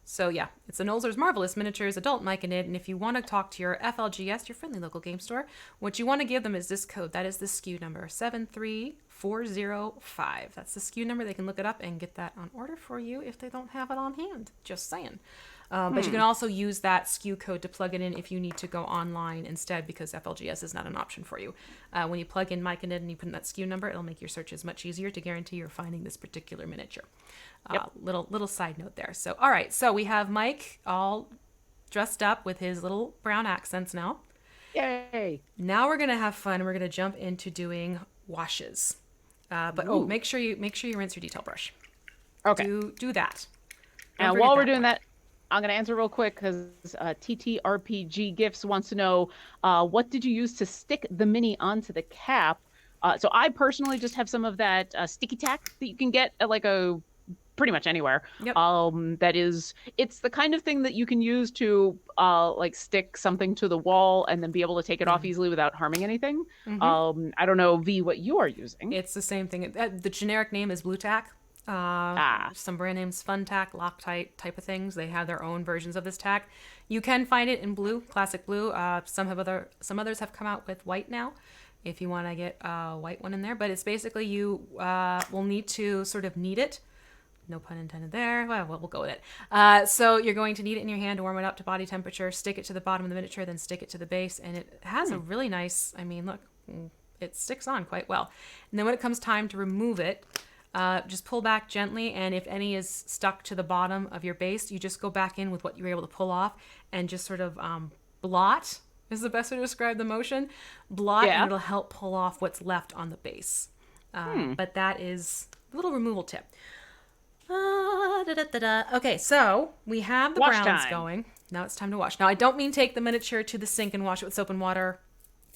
So yeah, it's the Nolzur's Marvelous Miniatures Adult Myconid, and if you want to talk to your FLGS, your friendly local game store, what you want to give them is this code. That is the SKU number 73405. That's the SKU number. They can look it up and get that on order for you if they don't have it on hand. Just saying. But you can also use that SKU code to plug it in if you need to go online instead, because FLGS is not an option for you. When you plug in Myconid and you put in that SKU number, it'll make your searches much easier to guarantee you're finding this particular miniature. yep. Little side note there. So, all right. So we have Mike all dressed up with his little brown accents now. Yay. Now we're gonna have fun. We're gonna jump into doing washes. Ooh. Make sure you rinse your detail brush. Okay. Do that. Don't And forget while we're that doing part. that, I'm going to answer real quick because TTRPG Gifts wants to know what did you use to stick the mini onto the cap? So I personally just have some of that sticky tack that you can get at like a pretty much anywhere. Yep. It's the kind of thing that you can use to like stick something to the wall and then be able to take it off easily without harming anything. I don't know, V, what you are using. It's the same thing. The generic name is Blue Tack. Ah, Some brand names, Fun Tack, Loctite type of things. They have their own versions of this tack. You can find it in blue, classic blue. Some others have come out with white now, if you want to get a white one in there. But it's basically you will need to sort of knead it. No pun intended there. Well, we'll go with it. So you're going to knead it in your hand, warm it up to body temperature, stick it to the bottom of the miniature, then stick it to the base, and it has a really nice. I mean, look, it sticks on quite well. And then when it comes time to remove it, just pull back gently, and if any is stuck to the bottom of your base, you just go back in with what you were able to pull off and just sort of blot is the best way to describe the motion. Blot, yeah. and it'll help pull off what's left on the base. But that is a little removal tip. Okay, so we have the Wash browns time. going. Now it's time to wash. Now I don't mean take the miniature to the sink and wash it with soap and water,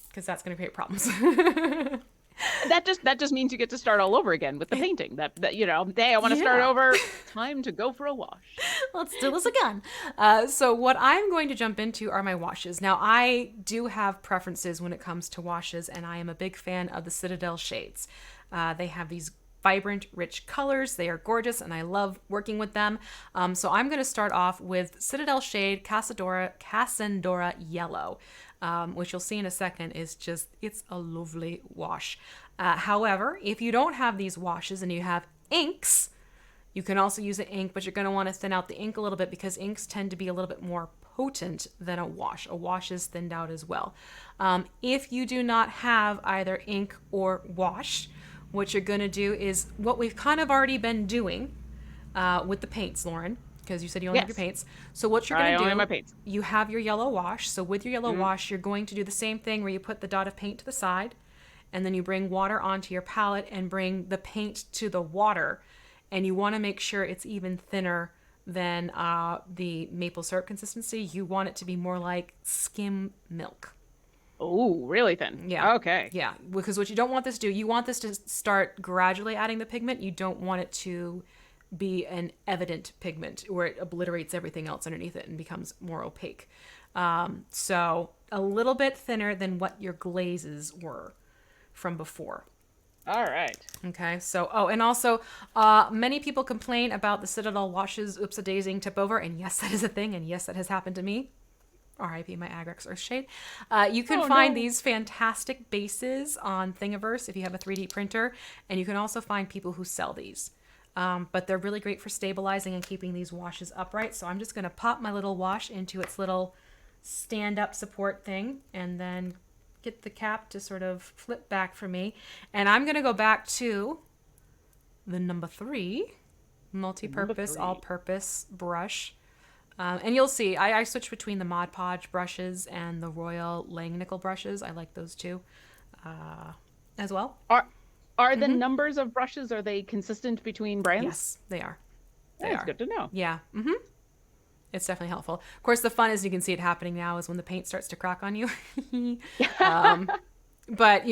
because that's going to create problems. That just means you get to start all over again with the painting. That hey, I want to start Yeah. over. Time to go for a wash. Let's do this again. So what I'm going to jump into are my washes. Now I do have preferences when it comes to washes, and I am a big fan of the Citadel shades. They have these vibrant, rich colors. They are gorgeous, and I love working with them. So I'm going to start off with Citadel shade Cassandora Yellow. Which you'll see in a second is it's a lovely wash. However, if you don't have these washes and you have inks, you can also use an ink, but you're going to want to thin out the ink a little bit, because inks tend to be a little bit more potent than a wash. A wash is thinned out as well. If you do not have either ink or wash, what you're going to do is what we've kind of already been doing with the paints, Lauren, because you said you only have your Yes. paints. So what you're I going to only do, have my paints. you have your yellow wash. So with your yellow wash, you're going to do the same thing where you put the dot of paint to the side, and then you bring water onto your palette and bring the paint to the water. And you want to make sure it's even thinner than the maple syrup consistency. You want it to be more like skim milk. Oh, really thin. Yeah. Okay. Yeah. Because what you don't want this to do, you want this to start gradually adding the pigment. You don't want it to be an evident pigment where it obliterates everything else underneath it and becomes more opaque. So a little bit thinner than what your glazes were from before. All right. Okay, so, oh, and also, many people complain about the Citadel Washes oops-a-daising tip over, and yes, that is a thing, and yes, that has happened to me. RIP my Agrex Earthshade. You can Oh find no. these fantastic bases on Thingiverse if you have a 3D printer, and you can also find people who sell these. But they're really great for stabilizing and keeping these washes upright. So I'm just going to pop my little wash into its little stand-up support thing, and then get the cap to sort of flip back for me. And I'm going to go back to the number 3 Number multi-purpose, 3. all-purpose brush. And you'll see, I switch between the Mod Podge brushes and the Royal Langnickel brushes. I like those too as well. Are the numbers of brushes, are they consistent between brands? Yes, they are. They That's are. good to know. Yeah. It's definitely helpful. Of course, the fun is you can see it happening now is when the paint starts to crack on you. But,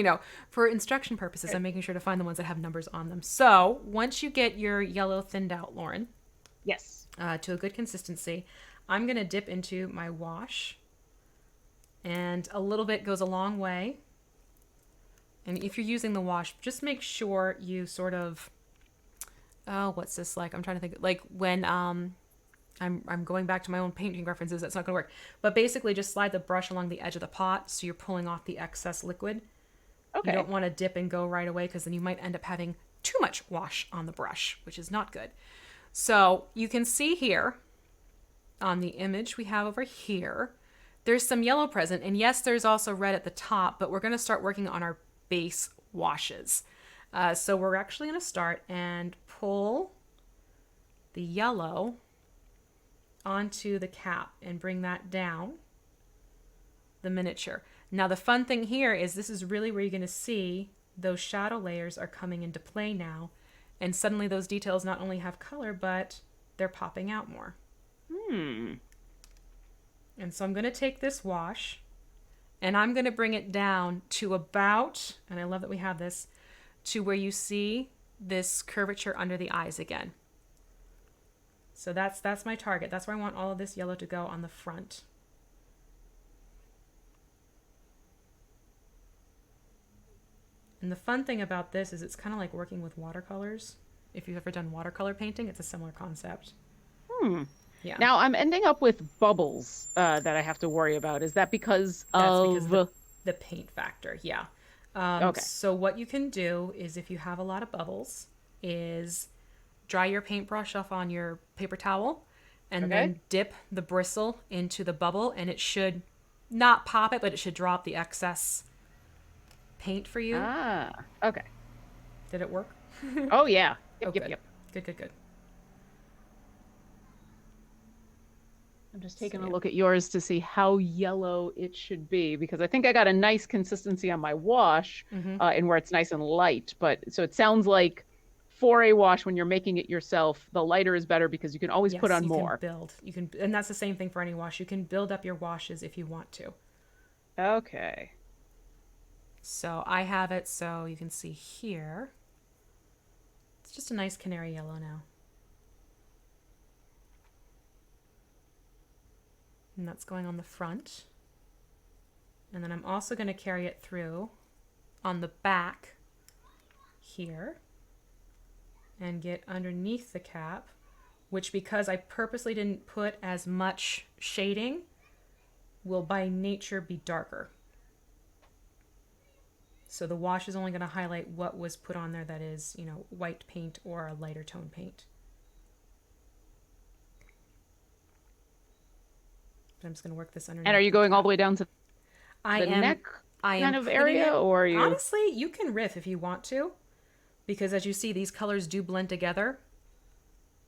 for instruction purposes, I'm making sure to find the ones that have numbers on them. So once you get your yellow thinned out, Lauren, Yes. to a good consistency, I'm going to dip into my wash. And a little bit goes a long way. And if you're using the wash, just make sure you sort of, oh, what's this like? I'm trying to think, like when I'm going back to my own painting references. That's not going to work. But basically, just slide the brush along the edge of the pot so you're pulling off the excess liquid. You Okay. don't want to dip and go right away because then you might end up having too much wash on the brush, which is not good. So you can see here on the image we have over here, there's some yellow present. And yes, there's also red at the top, but we're going to start working on our base washes. So we're actually going to start and pull the yellow onto the cap and bring that down the miniature. Now the fun thing here is this is really where you're going to see those shadow layers are coming into play now, and suddenly those details not only have color but they're popping out more. And so I'm going to take this wash and I'm going to bring it down to about, and I love that we have this, to where you see this curvature under the eyes again. So that's my target. That's where I want all of this yellow to go on the front. And the fun thing about this is it's kind of like working with watercolors. If you've ever done watercolor painting, it's a similar concept. Yeah. Now I'm ending up with bubbles that I have to worry about. Is that because That's of because of the paint factor. Yeah. Okay. So what you can do is if you have a lot of bubbles is dry your paintbrush off on your paper towel and then dip the bristle into the bubble, and it should not pop it, but it should drop the excess paint for you. Okay. Did it work? Oh yeah. Oh, Yep, good. yep. Good. I'm just taking a look at yours to see how yellow it should be, because I think I got a nice consistency on my wash and where it's nice and light. But so it sounds like for a wash, when you're making it yourself, the lighter is better because you can always put on you more. can build. You can, and that's the same thing for any wash. You can build up your washes if you want to. Okay. So I have it so you can see here. It's just a nice canary yellow now. And that's going on the front. And then I'm also going to carry it through on the back here and get underneath the cap, which, because I purposely didn't put as much shading, will by nature be darker. So the wash is only going to highlight what was put on there that is, white paint or a lighter tone paint. But I'm just going to work this underneath. And are you going all the way down to the neck kind of area, or are you? Honestly, you can riff if you want to, because as you see, these colors do blend together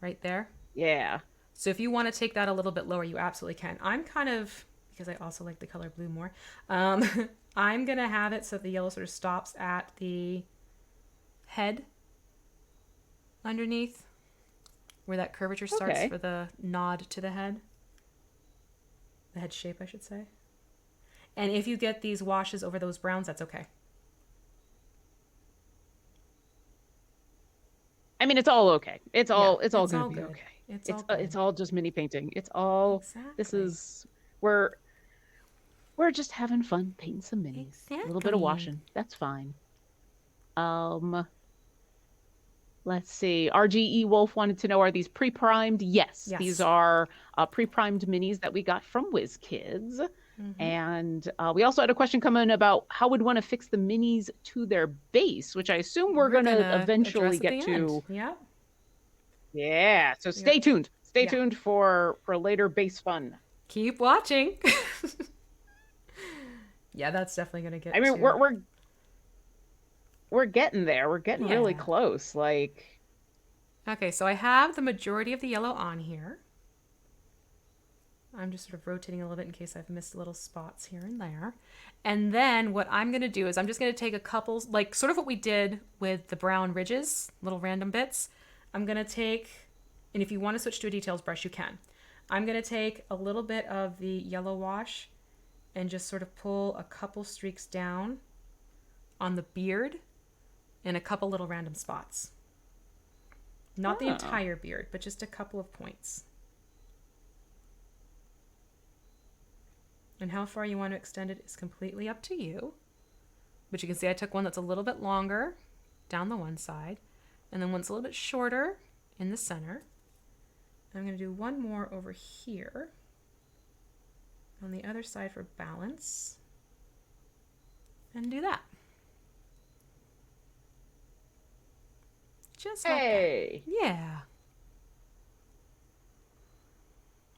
right there. Yeah. So if you want to take that a little bit lower, you absolutely can. I'm kind of, because I also like the color blue more, I'm going to have it so the yellow sort of stops at the head underneath, where that curvature starts for the nod to the head. The head shape, I should say. And if you get these washes over those browns, that's okay. I mean, it's all okay. It's all going to be good. okay. It's all just mini painting. It's all exactly. This is we're just having fun painting some minis. Exactly. A little bit of washing. That's fine. Um, let's see. RGE Wolf wanted to know, are these pre-primed? Yes, these Yes. are pre-primed minis that we got from WizKids. Mm-hmm. And we also had a question come in about how would want to fix the minis to their base, which I assume we're We're going to gonna eventually address at get the end. to. Yeah. Yeah, so Yep. stay tuned. Stay Yeah. tuned for later base fun. Keep watching. Yeah, that's definitely gonna I get mean, to. we're getting there. We're getting really Yeah. close. Like, Okay, so I have the majority of the yellow on here. I'm just sort of rotating a little bit in case I've missed little spots here and there. And then what I'm going to do is I'm just going to take a couple, like sort of what we did with the brown ridges, little random bits. I'm going to take, and if you want to switch to a details brush, you can. I'm going to take a little bit of the yellow wash and just sort of pull a couple streaks down on the beard in a couple little random spots. Not the entire beard, but just a couple of points. And how far you want to extend it is completely up to you. But you can see I took one that's a little bit longer down the one side, and then one's a little bit shorter in the center. I'm going to do one more over here on the other side for balance, and do that. Just like hey, that. Yeah.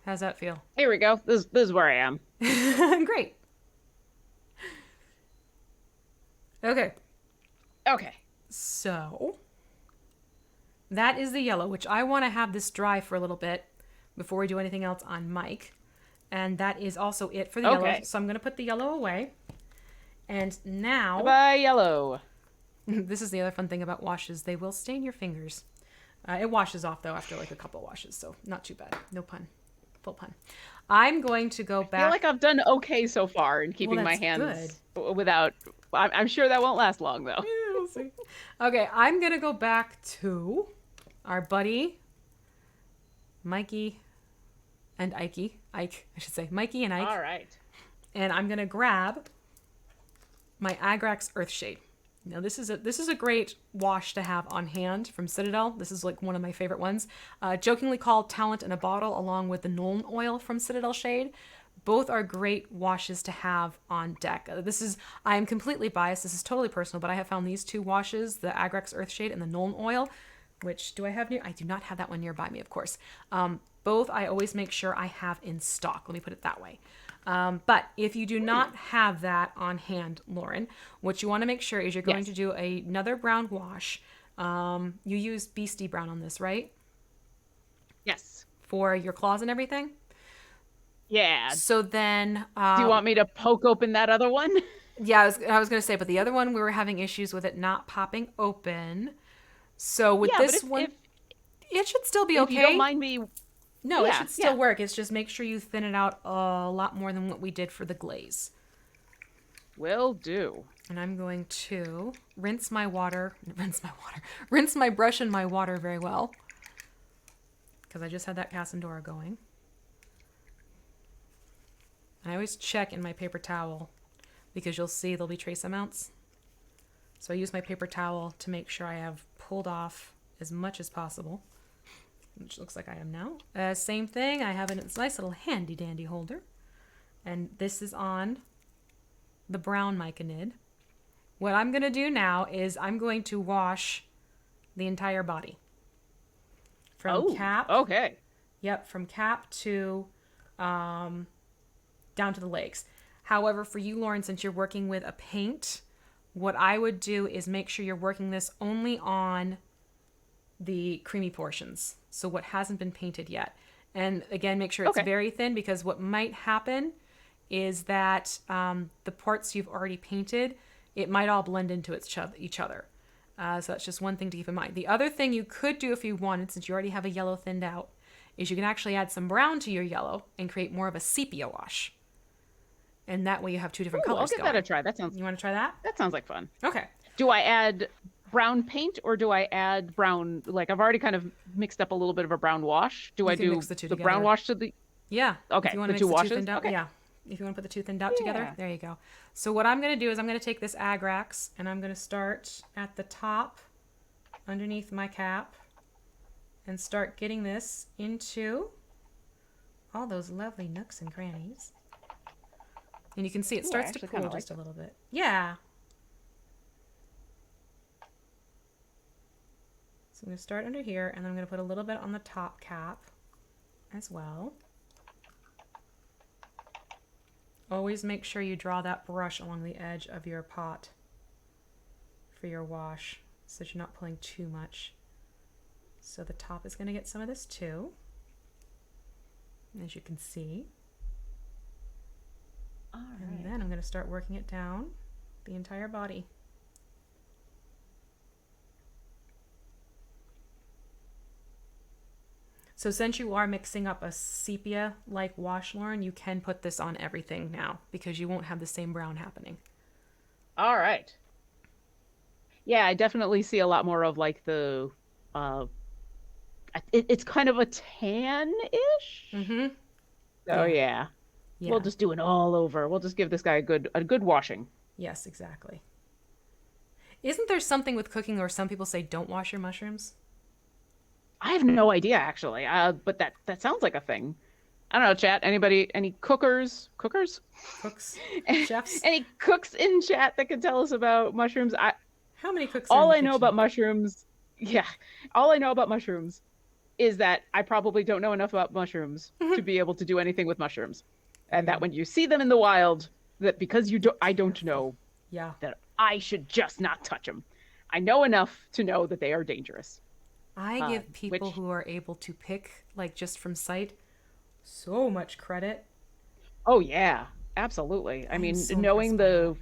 How's that feel? here we go. This is where I am. Great. Okay. Okay. So that is the yellow, which I want to have this dry for a little bit before we do anything else on Mike. And that is also it for the yellow. So I'm going to put the yellow away. And now... Bye, yellow. This is the other fun thing about washes. They will stain your fingers. It washes off, though, after like a couple washes. So not too bad. No pun. Full pun. I'm going to go back... I feel like I've done okay so far in keeping my hands without... I'm sure that won't last long, though. Yeah, we'll see. Okay, I'm going to go back to our buddy Mikey and Ike, I should say, Mikey and Ike. All right. And I'm gonna grab my Agrax Earthshade. Now this is a great wash to have on hand from Citadel. This is like one of my favorite ones. Jokingly called Talent in a Bottle, along with the Nuln Oil from Citadel Shade. Both are great washes to have on deck. I am completely biased. This is totally personal, but I have found these two washes, the Agrax Earthshade and the Nuln Oil, which do I have near? I do not have that one nearby me, of course. Both I always make sure I have in stock. Let me put it that way. But if you do not have that on hand, Lauren, what you want to make sure is you're going to do another brown wash. You used Beastie Brown on this, right? Yes. For your claws and everything? Yeah. So then... do you want me to poke open that other one? Yeah, I was going to say, but the other one, we were having issues with it not popping open. So with this one, it should still be okay. If you don't mind me... No, it should still work. It's just make sure you thin it out a lot more than what we did for the glaze. Will do. And I'm going to rinse my brush in my water very well. Because I just had that Cassandora going. And I always check in my paper towel because you'll see there'll be trace amounts. So I use my paper towel to make sure I have pulled off as much as possible. Which looks like I am now. Same thing, I have a nice little handy dandy holder. And this is on the brown Myconid. What I'm going to do now is I'm going to wash the entire body. From cap. Okay. Yep, from cap to down to the legs. However, for you, Lauren, since you're working with a paint, what I would do is make sure you're working this only on the creamy portions. So what hasn't been painted yet. And again, make sure it's very thin, because what might happen is that the parts you've already painted, it might all blend into each other. So that's just one thing to keep in mind. The other thing you could do if you wanted, since you already have a yellow thinned out, is you can actually add some brown to your yellow and create more of a sepia wash. And that way you have two different colors I'll give that a try. You want to try that? That sounds like fun. Okay. Do I add brown paint, or do I add brown, like I've already kind of mixed up a little bit of a brown wash. Do I do mix the two the together. brown wash to the... Yeah. Okay, if you want to the mix two the washes? two thinned out, okay. Yeah. If you want to put the two thinned out together, Yeah. there you go. So what I'm going to do is I'm going to take this Agrax and I'm going to start at the top underneath my cap and start getting this into all those lovely nooks and crannies. And you can see it Ooh, I starts to actually pool kinda just like a little bit. Yeah. So I'm going to start under here and then I'm going to put a little bit on the top cap as well. Always make sure you draw that brush along the edge of your pot for your wash so that you're not pulling too much. So the top is going to get some of this too, as you can see. All right. And then I'm going to start working it down the entire body. So since you are mixing up a sepia-like wash, Lauren, you can put this on everything now because you won't have the same brown happening. All right. Yeah, I definitely see a lot more of like the uh it's kind of a tan-ish. Mm-hmm. So yeah. We'll just do it all over. We'll just give this guy a good washing. Yes, exactly. Isn't there something with cooking where some people say don't wash your mushrooms? I have no idea actually. But that sounds like a thing. I don't know, chat. Anybody, any cookers? Cookers? Cooks? Chefs? Any cooks in chat that can tell us about mushrooms? How many cooks are in All the I know kitchen? about mushrooms, yeah, all I know about mushrooms is that I probably don't know enough about mushrooms to be able to do anything with mushrooms. And that when you see them in the wild, that because I don't know, Yeah. that I should just not touch them. I know enough to know that they are dangerous. I give people who are able to pick, like just from sight, so much credit. Oh yeah, absolutely. I mean, so knowing impressed by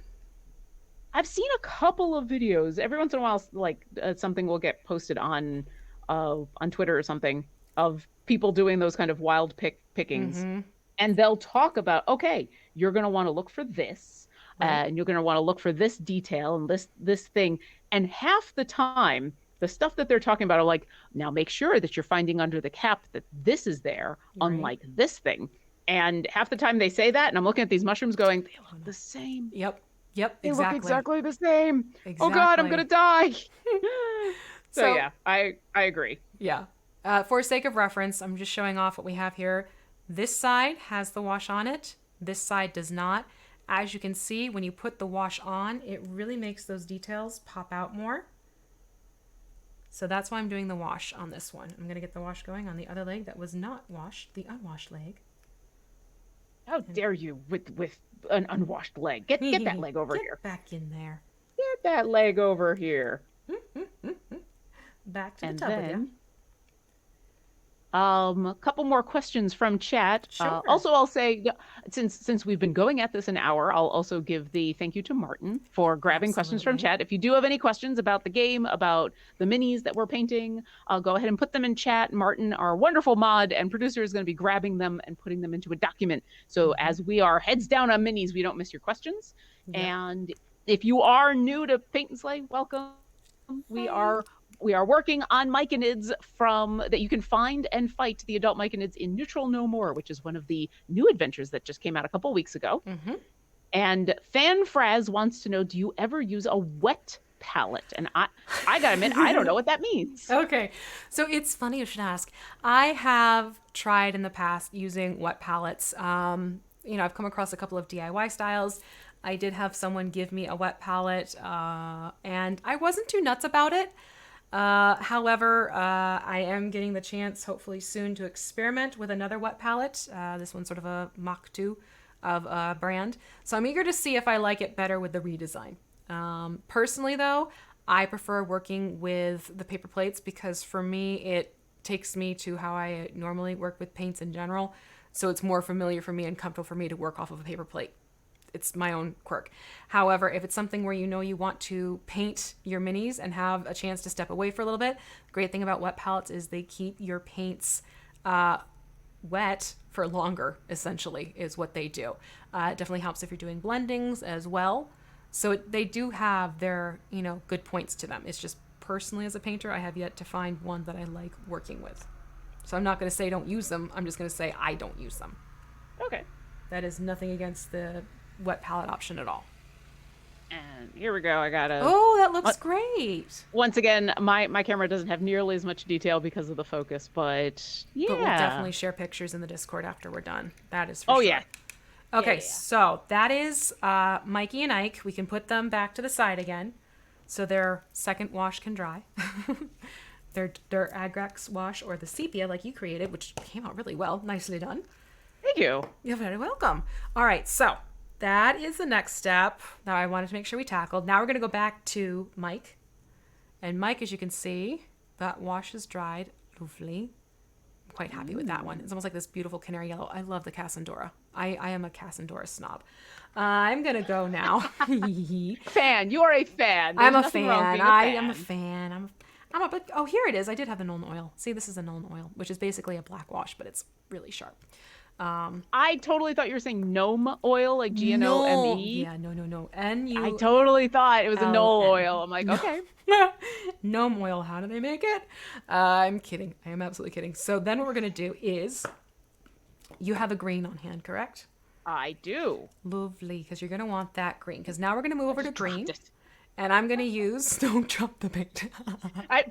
I've seen a couple of videos. Every once in a while, like something will get posted on Twitter or something of people doing those kind of wild pickings, and they'll talk about, okay, you're going to want to look for this, Right. and you're going to want to look for this detail and this thing, and half the time. The stuff that they're talking about are like, now make sure that you're finding under the cap that this is there, Right. unlike this thing. And half the time they say that, and I'm looking at these mushrooms going, they look the same. Yep. Yep. They Exactly. look exactly the same. Exactly. Oh God, I'm gonna die. So yeah, I agree. Yeah. For sake of reference, I'm just showing off what we have here. This side has the wash on it. This side does not. As you can see, when you put the wash on, it really makes those details pop out more. So that's why I'm doing the wash on this one. I'm going to get the wash going on the other leg that was not washed, the unwashed leg. How dare you with an unwashed leg? Get that leg over here. Back in there. Get that leg over here. Back to And the tub then, again. a couple more questions from chat. Sure. Also, I'll say, since we've been going at this an hour, I'll also give the thank you to Martin for grabbing questions from chat. If you do have any questions about the game, about the minis that we're painting, I'll go ahead and put them in chat. Martin, our wonderful mod and producer, is going to be grabbing them and putting them into a document. So as we are heads down on minis, we don't miss your questions. Yep. And if you are new to Paint and Slay, welcome. We are working on Myconids that you can find and fight the adult Myconids in Neutral No More, which is one of the new adventures that just came out a couple weeks ago. And Fan Fraz wants to know, do you ever use a wet palette? And I gotta admit, I don't know what that means. Okay, so it's funny you should ask. I have tried in the past using wet palettes. I've come across a couple of DIY styles. I did have someone give me a wet palette, and I wasn't too nuts about it. However, I am getting the chance, hopefully soon, to experiment with another wet palette. This one's sort of a Mach 2 of a brand. So I'm eager to see if I like it better with the redesign. Personally, though, I prefer working with the paper plates because for me, it takes me to how I normally work with paints in general. So it's more familiar for me and comfortable for me to work off of a paper plate. It's my own quirk. However, if it's something where you want to paint your minis and have a chance to step away for a little bit, the great thing about wet palettes is they keep your paints wet for longer, essentially, is what they do. It definitely helps if you're doing blendings as well. So they do have their, good points to them. It's just personally as a painter, I have yet to find one that I like working with. So I'm not going to say don't use them. I'm just going to say I don't use them. Okay. That is nothing against the wet palette option at all. And here we go. I got a. Oh, that looks great. Once again, my camera doesn't have nearly as much detail because of the focus, but But we'll yeah. definitely share pictures in the Discord after we're done. That is for Oh sure. yeah. Okay, Yeah. so that is Mikey and Ike. We can put them back to the side again, so their second wash can dry. their Agrax wash or the sepia like you created, which came out really well. Nicely done. Thank you. You're very welcome. All right, so that is the next step that I wanted to make sure we tackled. Now we're going to go back to Mike. And Mike, as you can see, that wash is dried. Lovely. I'm quite happy with that one. It's almost like this beautiful canary yellow. I love the Cassandora. I am a Cassandora snob. I'm going to go now. Fan. You're a fan. I'm a nothing wrong fan. being a I fan. am a fan. I'm a bit. Oh, here it is. I did have the Nuln oil. See, this is a Nuln oil, which is basically a black wash, but it's really sharp. I totally thought you were saying gnome oil, like GNOME. Yeah, no. N-U. I totally thought it was a knoll L-N. oil. I'm like, okay. Gnome oil. How do they make it? I'm kidding. I am absolutely kidding. So then what we're going to do is you have a green on hand, correct? I do. Lovely, because you're going to want that green. Because now we're going to move over to green. Dropped it. And I'm going to use... Don't drop the paint.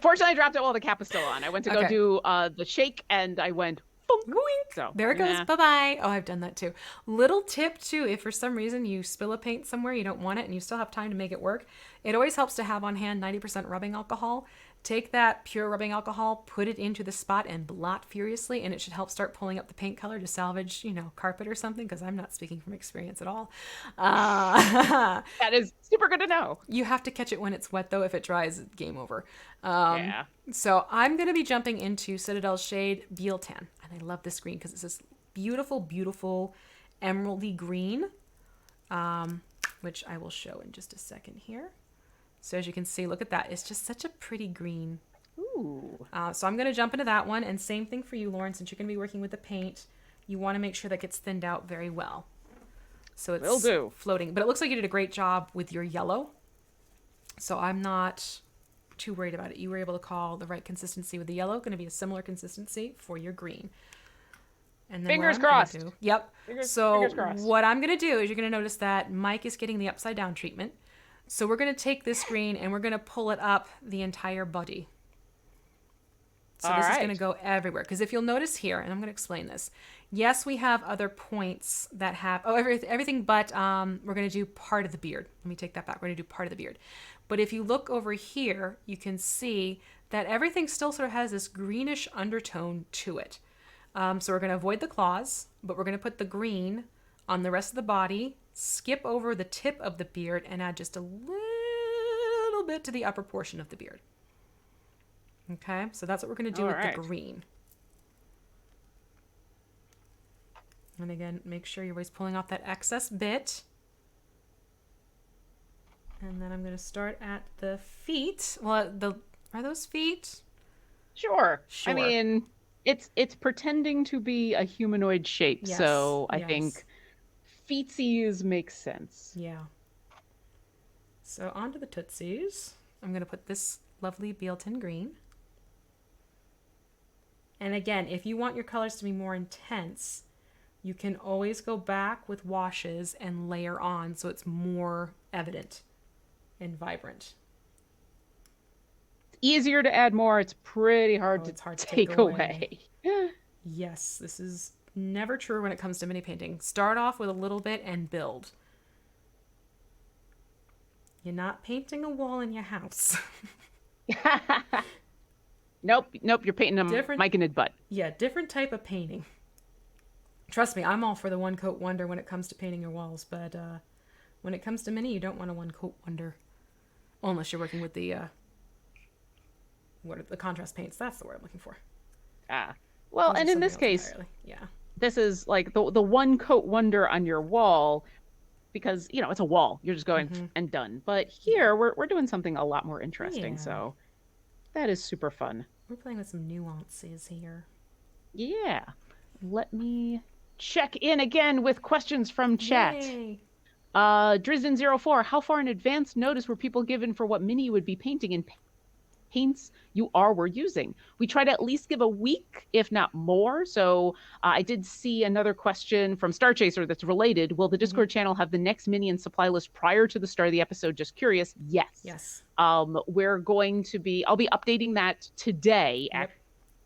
Fortunately, I dropped it while the cap was still on. I went to go Okay. do the shake, and I went, boom. Wink. So, There it goes. nah. Bye-bye. Oh, I've done that too. Little tip too, if for some reason you spill a paint somewhere, you don't want it, and you still have time to make it work, it always helps to have on hand 90% rubbing alcohol. Take that pure rubbing alcohol, put it into the spot, and blot furiously, and it should help start pulling up the paint color to salvage, carpet or something, because I'm not speaking from experience at all. That is super good to know. You have to catch it when it's wet, though. If it dries, game over. Yeah. So I'm going to be jumping into Citadel Shade Beal Tan. And I love this green because it's this beautiful, beautiful emeraldy green, which I will show in just a second here. So as you can see, look at that. It's just such a pretty green. Ooh. So I'm going to jump into that one. And same thing for you, Lauren, since you're going to be working with the paint. You want to make sure that gets thinned out very well. So it's Will do. floating. But it looks like you did a great job with your yellow. So I'm not too worried about it. You were able to call the right consistency with the yellow. Going to be a similar consistency for your green. And then Fingers what I'm gonna crossed. do- Yep. Fingers So crossed. what I'm going to do is you're going to notice that Mike is getting the upside down treatment. So we're going to take this green and we're going to pull it up the entire body. So this is going to go everywhere. Because if you'll notice here, and I'm going to explain this. Yes, we have other points that have... Oh, everything but we're going to do part of the beard. Let me take that back. We're going to do part of the beard. But if you look over here, you can see that everything still sort of has this greenish undertone to it. So we're going to avoid the claws, but we're going to put the green on the rest of the body, skip over the tip of the beard, and add just a little bit to the upper portion of the beard. Okay, so that's what we're going to do with the green. And again, make sure you're always pulling off that excess bit. And then I'm going to start at the feet. Well, are those feet? Sure. Sure. I mean, it's pretending to be a humanoid shape, Yes, so I yes. think feetsies make sense. Yeah. So onto the tootsies. I'm going to put this lovely Bealton green. And again, if you want your colors to be more intense, you can always go back with washes and layer on so it's more evident and vibrant. Easier to add more. It's pretty hard, It's hard to take away. Yes, this is never true when it comes to mini painting. Start off with a little bit and build. You're not painting a wall in your house. Nope. You're painting a Myconid butt. Yeah, different type of painting. Trust me, I'm all for the one coat wonder when it comes to painting your walls, but when it comes to mini, you don't want a one coat wonder. Well, unless you're working with the what are the contrast paints? That's the word I'm looking for. Well, Those and are in this something else case, entirely. Yeah. this is like the one coat wonder on your wall because it's a wall. You're just going and done. But here we're doing something a lot more interesting. Yeah. So that is super fun. We're playing with some nuances here. Yeah. Let me check in again with questions from chat. Yay. Drizzen04, how far in advance notice were people given for what Mini would be painting in? paints were using. We try to at least give a week, if not more. So I did see another question from Star Chaser that's related. Will the Mm-hmm. Discord channel have the next Minion supply list prior to the start of the episode? Just curious. Yes. Yes. I'll be updating that today, Yep.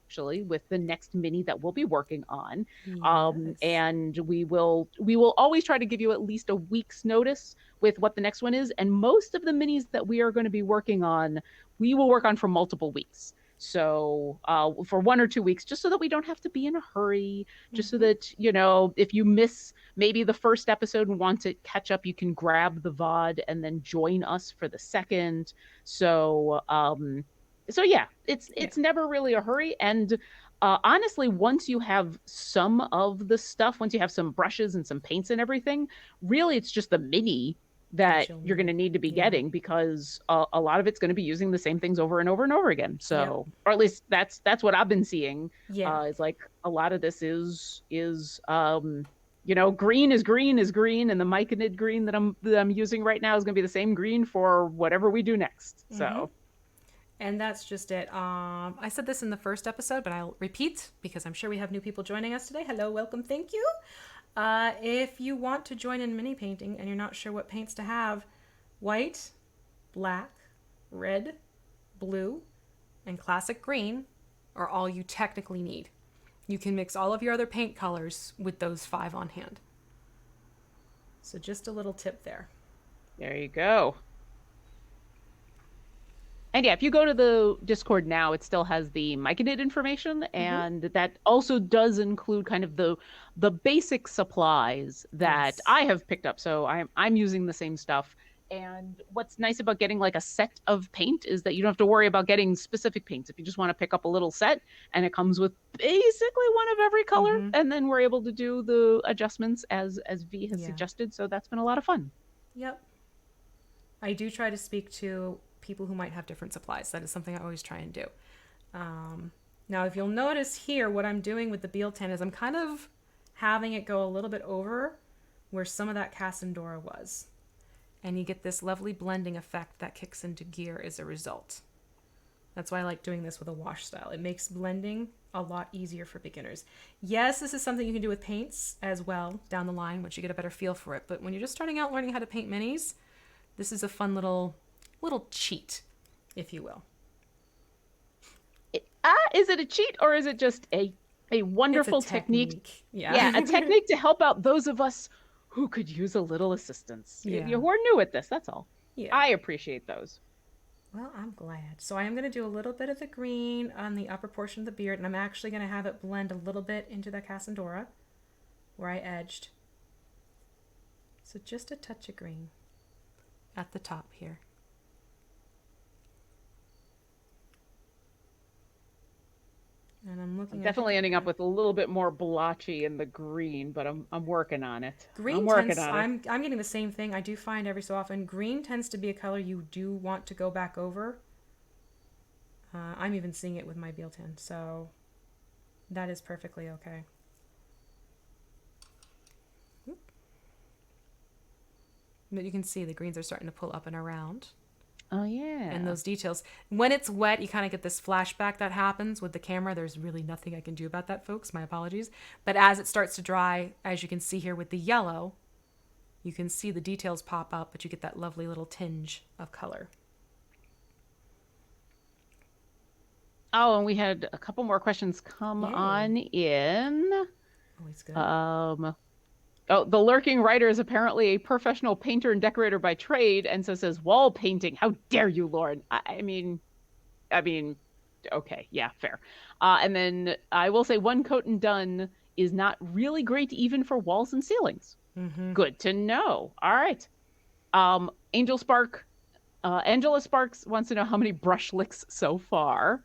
actually, with the next mini that we'll be working on. Yes. And we will always try to give you at least a week's notice with what the next one is. And most of the minis that we are going to be working on, we will work on for multiple weeks. So for 1 or 2 weeks, just so that we don't have to be in a hurry, just so Mm-hmm. that, if you miss maybe the first episode and want to catch up, you can grab the VOD and then join us for the second. So yeah, it's Yeah. it's never really a hurry. And honestly, once you have some of the stuff, once you have some brushes and some paints and everything, really it's just the mini that You'll you're going need. to need to be Yeah. getting, because a lot of it's going to be using the same things over and over and over again. Yep. So, or at least that's what I've been seeing. Yeah. Is like a lot of this green is green is green, and the Myconid green that I'm using right now is going to be the same green for whatever we do next. Mm-hmm. So And that's just it. I said this in the first episode, but I'll repeat because I'm sure we have new people joining us today. Hello, welcome, thank you. If you want to join in mini painting and you're not sure what paints to have, white, black, red, blue, and classic green are all you technically need. You can mix all of your other paint colors with those 5 on hand. So just a little tip there. there you go. And yeah, if you go to the Discord now, it still has the Myconid information, Mm-hmm. and that also does include kind of the basic supplies that Yes. I have picked up. So I'm using the same stuff. And what's nice about getting like a set of paint is that you don't have to worry about getting specific paints. If you just want to pick up a little set, and it comes with basically one of every color, Mm-hmm. and then we're able to do the adjustments as V has Yeah. suggested. So that's been a lot of fun. Yep. I do try to speak to people who might have different supplies. That is something I always try and do. Now, if you'll notice here, what I'm doing with the Beal-Tan is I'm kind of having it go a little bit over where some of that Cassandora was. And you get this lovely blending effect that kicks into gear as a result. That's why I like doing this with a wash style. It makes blending a lot easier for beginners. Yes, this is something you can do with paints as well down the line once you get a better feel for it. But when you're just starting out learning how to paint minis, this is a fun little cheat, if you will. Is it a cheat, or is it just a wonderful It's a technique? Yeah. Yeah, a technique to help out those of us who could use a little assistance. Yeah. Who are new at this, that's all. Yeah. I appreciate those. Well, I'm glad. So I am going to do a little bit of the green on the upper portion of the beard, and I'm actually going to have it blend a little bit into the Cassandora where I edged. So just a touch of green at the top here. And I'm looking at Definitely ending up with a little bit more blotchy in the green, but I'm working on it. green. I'm working Tends, on it. I'm getting the same thing. I do find every so often green tends to be a color you do want to go back over. I'm even seeing it with my Beal-Tan, so that is perfectly okay. But you can see the greens are starting to pull up and around. Oh yeah. And those details. When it's wet, you kind of get this flashback that happens with the camera. There's really nothing I can do about that, folks. My apologies. But as it starts to dry, as you can see here with the yellow, you can see the details pop up, but you get that lovely little tinge of color. Oh, and we had a couple more questions come Yay. on in. Always good. Oh, the lurking writer is apparently a professional painter and decorator by trade, and so says wall painting. How dare you, Lauren? I mean, okay, yeah, fair. And then I will say one coat and done is not really great even for walls and ceilings. Mm-hmm. Good to know. All right. Angela Sparks wants to know how many brush licks so far.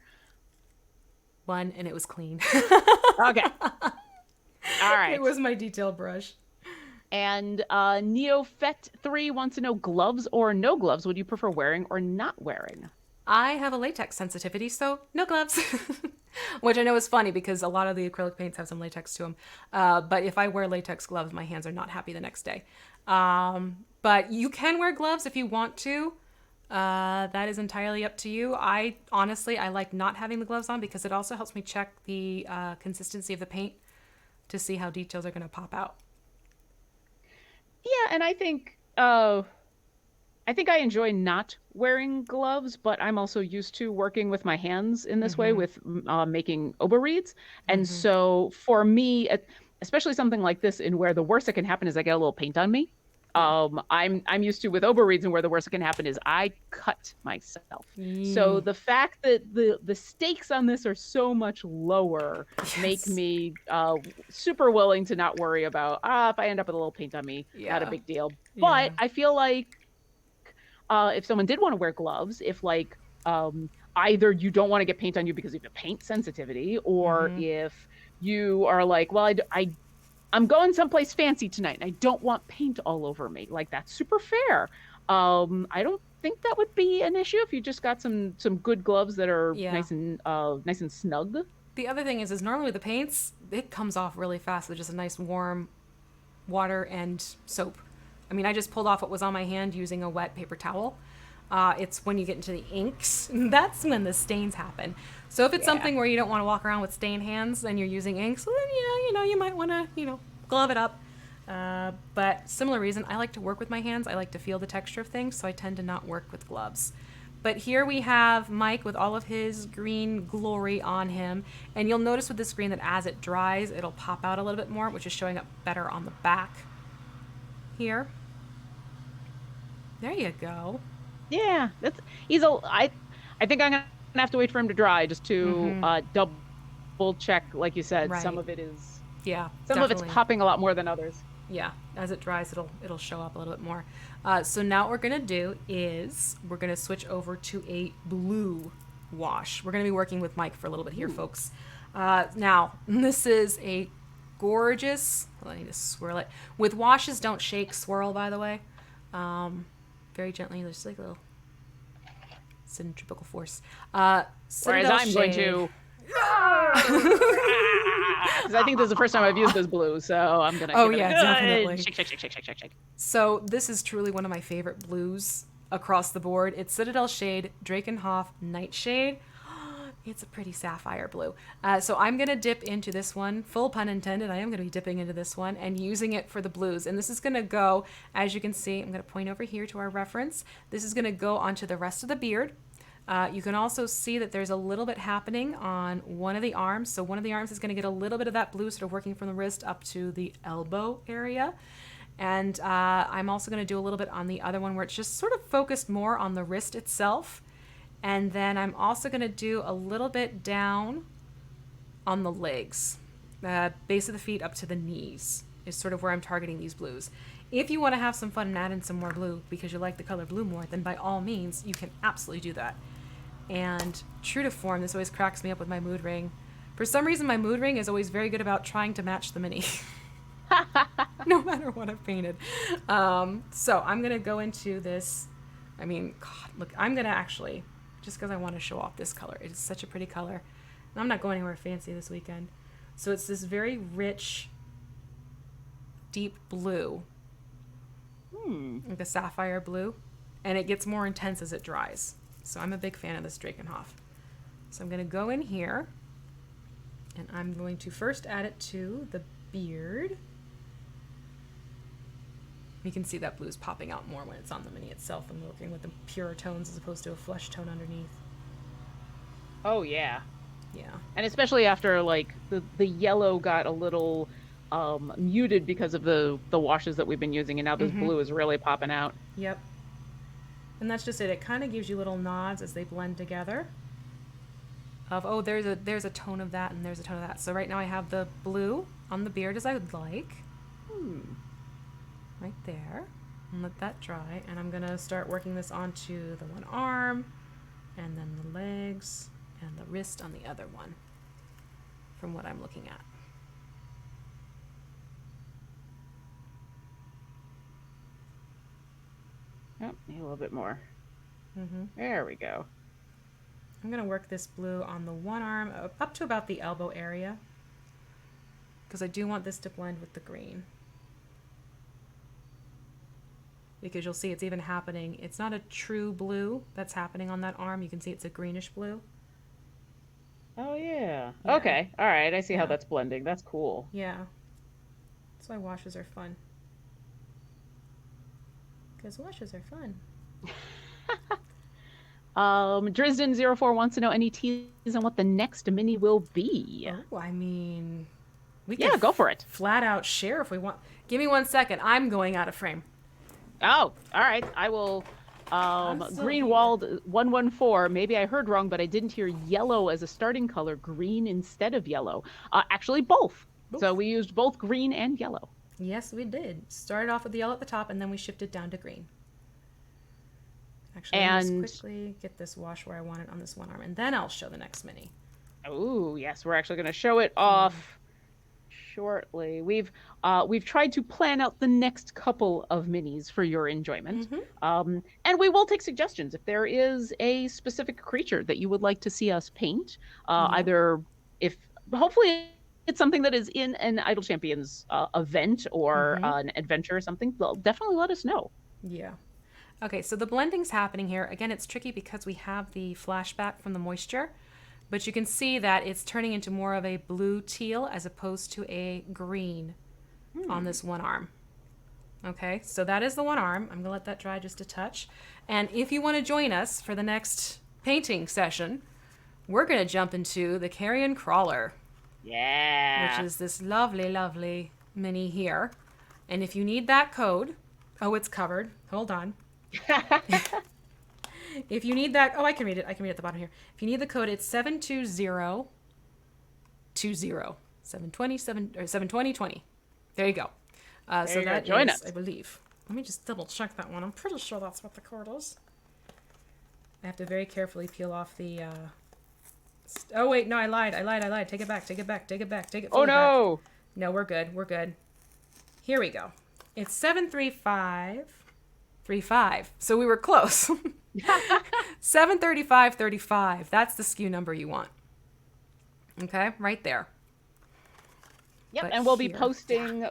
One, and it was clean. Okay. All right. It was my detail brush. And NeoFet3 wants to know gloves or no gloves. Would you prefer wearing or not wearing? I have a latex sensitivity, so no gloves. Which I know is funny because a lot of the acrylic paints have some latex to them. But if I wear latex gloves, my hands are not happy the next day. But you can wear gloves if you want to. That is entirely up to you. I honestly, I like not having the gloves on because it also helps me check the consistency of the paint to see how details are going to pop out. Yeah, and I think I enjoy not wearing gloves, but I'm also used to working with my hands in this way Mm-hmm. with making oba reeds. And Mm-hmm. so for me, especially something like this, in where the worst that can happen is I get a little paint on me. Yeah. I'm used to with oba reeds, and where the worst that can happen is I cut myself. So Yee. the fact that the stakes on this are so much lower make Yes. me super willing to not worry about if I end up with a little paint on me, not a Yeah. big deal. Yeah. But I feel like if someone did want to wear gloves, if like either you don't want to get paint on you because of the paint sensitivity, or Mm-hmm. if you are like, well, I'm going someplace fancy tonight and I don't want paint all over me, like that's super fair. I don't think that would be an issue if you just got some good gloves that are Yeah. nice and snug. The other thing is normally the paints, it comes off really fast with just a nice warm water and soap. I mean, I just pulled off what was on my hand using a wet paper towel. It's when you get into the inks, that's when the stains happen. So if it's Yeah. something where you don't want to walk around with stained hands and you're using inks, well, then yeah, you might want to, glove it up. But similar reason, I like to work with my hands. I like to feel the texture of things, so I tend to not work with gloves. But here we have Mike with all of his green glory on him. And you'll notice with this green that as it dries, it'll pop out a little bit more, which is showing up better on the back here. There you go. Yeah, that's he's a I think I'm gonna have to wait for him to dry just to Mm-hmm. double check, like you said. Right. Yeah, Some of it's definitely. popping a lot more than others. Yeah, as it dries, it'll show up a little bit more. So now what we're gonna do is we're gonna switch over to a blue wash. We're gonna be working with Mike for a little bit here, Ooh. folks. Now this is a gorgeous. Well, I need to swirl it. With washes, don't shake, swirl. By the way, very gently. There's like a little centripetal force. Whereas Citadel I'm going shade. to because I think this is the first time I've used this blue, so I'm gonna Oh give it a yeah, good definitely. shake, shake, shake, shake, shake, shake, shake. So this is truly one of my favorite blues across the board. It's Citadel Shade Drakenhof Nightshade. It's a pretty sapphire blue. So I'm going to dip into this one, full pun intended. I am going to be dipping into this one and using it for the blues. And this is going to go, as you can see, I'm going to point over here to our reference. This is going to go onto the rest of the beard. You can also see that there's a little bit happening on one of the arms. So one of the arms is going to get a little bit of that blue sort of working from the wrist up to the elbow area. And I'm also going to do a little bit on the other one where it's just sort of focused more on the wrist itself. And then I'm also going to do a little bit down on the legs. Base of the feet up to the knees is sort of where I'm targeting these blues. If you want to have some fun and add in some more blue because you like the color blue more, then by all means, you can absolutely do that. And true to form, this always cracks me up with my mood ring. For some reason, my mood ring is always very good about trying to match the mini. No matter what I've painted. So I'm going to go into this. I mean, God, look, I'm going to actually, just because I want to show off this color. It is such a pretty color. And I'm not going anywhere fancy this weekend. So it's this very rich, deep blue, like a sapphire blue. And it gets more intense as it dries. So I'm a big fan of this Drakenhof. So I'm going to go in here. And I'm going to first add it to the beard. You can see that blue is popping out more when it's on the mini itself and working with the purer tones as opposed to a flesh tone underneath. Oh yeah. Yeah. And especially after like the yellow got a little muted because of the washes that we've been using, and now this blue is really popping out. Yep. And that's just it. It kind of gives you little nods as they blend together. Of there's a tone of that and there's a tone of that. So right now I have the blue on the beard as I would like. Right there. And let that dry. And I'm gonna start working this onto the one arm, and then the legs, and the wrist on the other one. From what I'm looking at. Oh, need a little bit more. There we go. I'm going to work this blue on the one arm up to about the elbow area because I do want this to blend with the green. because you'll see it's even happening. It's not a true blue that's happening on that arm. You can see it's a greenish blue. Oh, yeah. Yeah, Okay. All right. I see how yeah, that's blending. That's cool. yeah. That's why washes are fun. Because washes are fun. Drisden04 wants to know any teas on what the next mini will be. Oh, I mean, we could Yeah, go for it. flat out share if we want. Give me 1 second. I'm going out of frame. Oh, all right. I will. I'm still here. Greenwald 114. Maybe I heard wrong, but I didn't hear yellow as a starting color. Green instead of yellow. Actually, both. So we used both green and yellow. Yes, we did. Started off with the yellow at the top, and then we shifted down to green. Actually, let me just quickly get this wash where I want it on this one arm, and then I'll show the next mini. Oh, yes, we're actually going to show it off shortly. We've tried to plan out the next couple of minis for your enjoyment. And we will take suggestions if there is a specific creature that you would like to see us paint. Either if hopefully it's something that is in an Idle Champions event or an adventure or something, well, definitely let us know. Yeah. Okay, so the blending's happening here. Again, it's tricky because we have the flashback from the moisture, but you can see that it's turning into more of a blue teal as opposed to a green on this one arm. Okay, so that is the one arm. I'm going to let that dry just a touch. And if you want to join us for the next painting session, we're going to jump into the Carrion Crawler. Yeah. Which is this lovely, lovely mini here. And if you need that code, oh, it's covered. Hold on. If you need that, oh, I can read it. I can read it at the bottom here. If you need the code, it's 72020. 720. There you go. So that join is, us. I believe. Let me just double check that one. I'm pretty sure that's what the code is. I have to very carefully peel off the. Oh wait, no, I lied. Take it back. Take it Oh no! back. No, we're good. We're good. Here we go. It's 73535. So we were close. 73535. That's the SKU number you want. Okay, right there. Yep, But and we'll be here- posting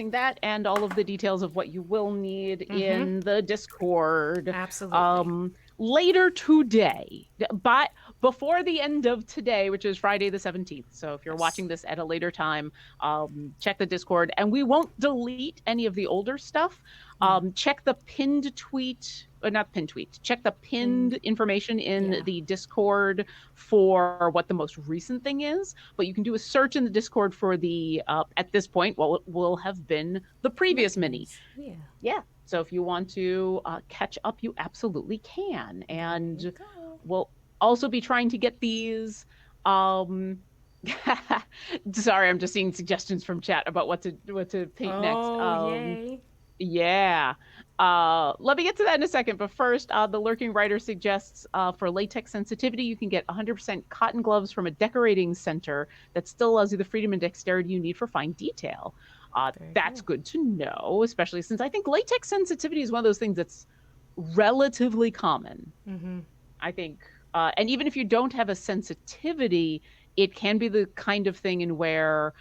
that and all of the details of what you will need in the Discord. Absolutely. Later today, but before the end of today, which is Friday the 17th. So if you're watching this at a later time, check the Discord, and we won't delete any of the older stuff. Check the pinned tweet, not pinned tweet. Check the pinned information in the Discord for what the most recent thing is. But you can do a search in the Discord for the at this point what will have been the previous mini. Yeah. So if you want to catch up, you absolutely can. And we'll also be trying to get these. Sorry, I'm just seeing suggestions from chat about what to paint next. Yay. Yeah. Let me get to that in a second. But first, the Lurking Writer suggests for latex sensitivity, you can get 100% cotton gloves from a decorating center that still allows you the freedom and dexterity you need for fine detail. That's good to know, especially since I think latex sensitivity is one of those things that's relatively common. I think, and even if you don't have a sensitivity, it can be the kind of thing in where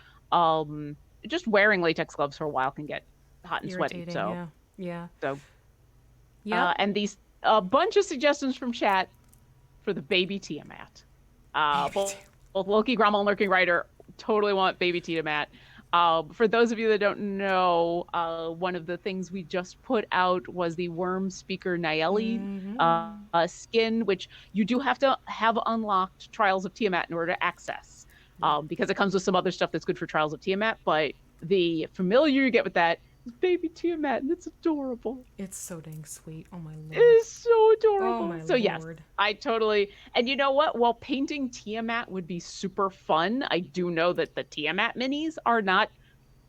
just wearing latex gloves for a while can get hot and sweaty. So yeah. And these a bunch of suggestions from chat for the baby Tiamat. Both Loki, Grommel, and Lurking Rider totally want baby Tiamat. For those of you that don't know, one of the things we just put out was the Worm Speaker Naeli skin, which you do have to have unlocked Trials of Tiamat in order to access, because it comes with some other stuff that's good for Trials of Tiamat. But the familiar you get with that is baby Tiamat, and it's adorable. It's so dang sweet. Oh my lord. It is so adorable. Oh my so yes, lord. I totally. And you know what? While painting Tiamat would be super fun, I do know that the Tiamat minis are not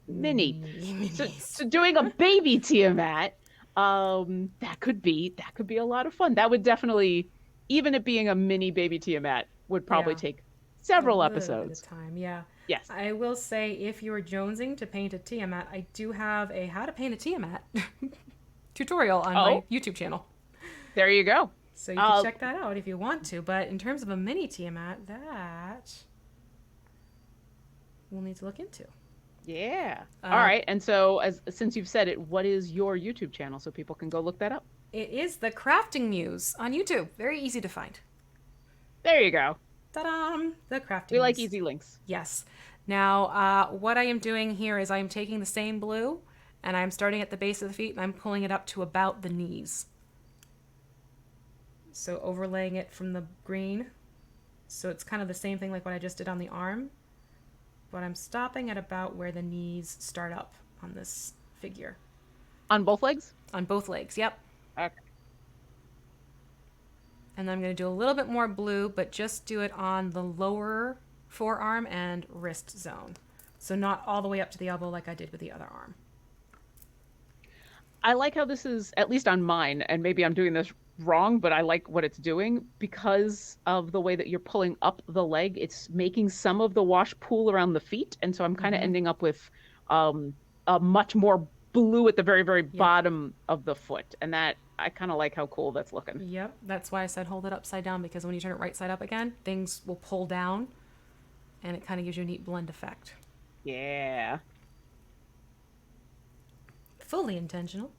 mini. So doing a baby Tiamat, that could be a lot of fun. That would definitely, even it being a mini baby Tiamat, would probably take several episodes. Time, yeah. Yes. I will say, if you are jonesing to paint a Tiamat, I do have a how to paint a Tiamat tutorial on my YouTube channel. There you go. So you can check that out if you want to. But in terms of a mini Tiamat, that we'll need to look into. Yeah. All Uh, right. And so, as since you've said it, what is your YouTube channel so people can go look that up? it is the Crafting Muse on YouTube. Very easy to find. There you go. Ta-da! The We Crafting like Muse. easy links. Yes. Now, what I am doing here is I am taking the same blue and I'm starting at the base of the feet and I'm pulling it up to about the knees. So overlaying it from the green. So it's kind of the same thing like what I just did on the arm, but I'm stopping at about where the knees start up on this figure. On both legs? On both legs, yep. Okay. And then I'm going to do a little bit more blue, but just do it on the lower forearm and wrist zone. So not all the way up to the elbow like I did with the other arm. I like how this is, at least on mine, and maybe I'm doing this wrong, but I like what it's doing because of the way that you're pulling up the leg. It's making some of the wash pool around the feet. And so I'm kind of ending up with um, a much more blue at the very, very Yep. bottom of the foot. And that, I kind of like how cool that's looking. Yep. That's why I said hold it upside down, because when you turn it right side up again, things will pull down and it kind of gives you a neat blend effect. Yeah. Fully intentional.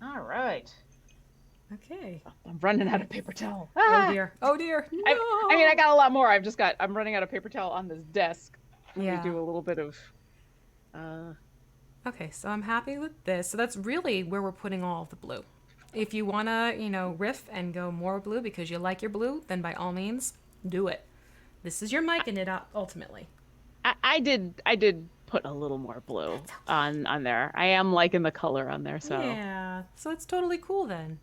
All right. Okay. I'm running out of paper towel. Oh Ah! dear. Oh dear. No. I mean, I got a lot more. I'm running out of paper towel on this desk. Let me Yeah. do a little bit of, Okay, so I'm happy with this. So that's really where we're putting all of the blue. If you want to, riff and go more blue because you like your blue, then by all means, do it. This is your Myconid ultimately. I did put a little more blue on there. I am liking the color on there, so. Yeah, so it's totally cool then.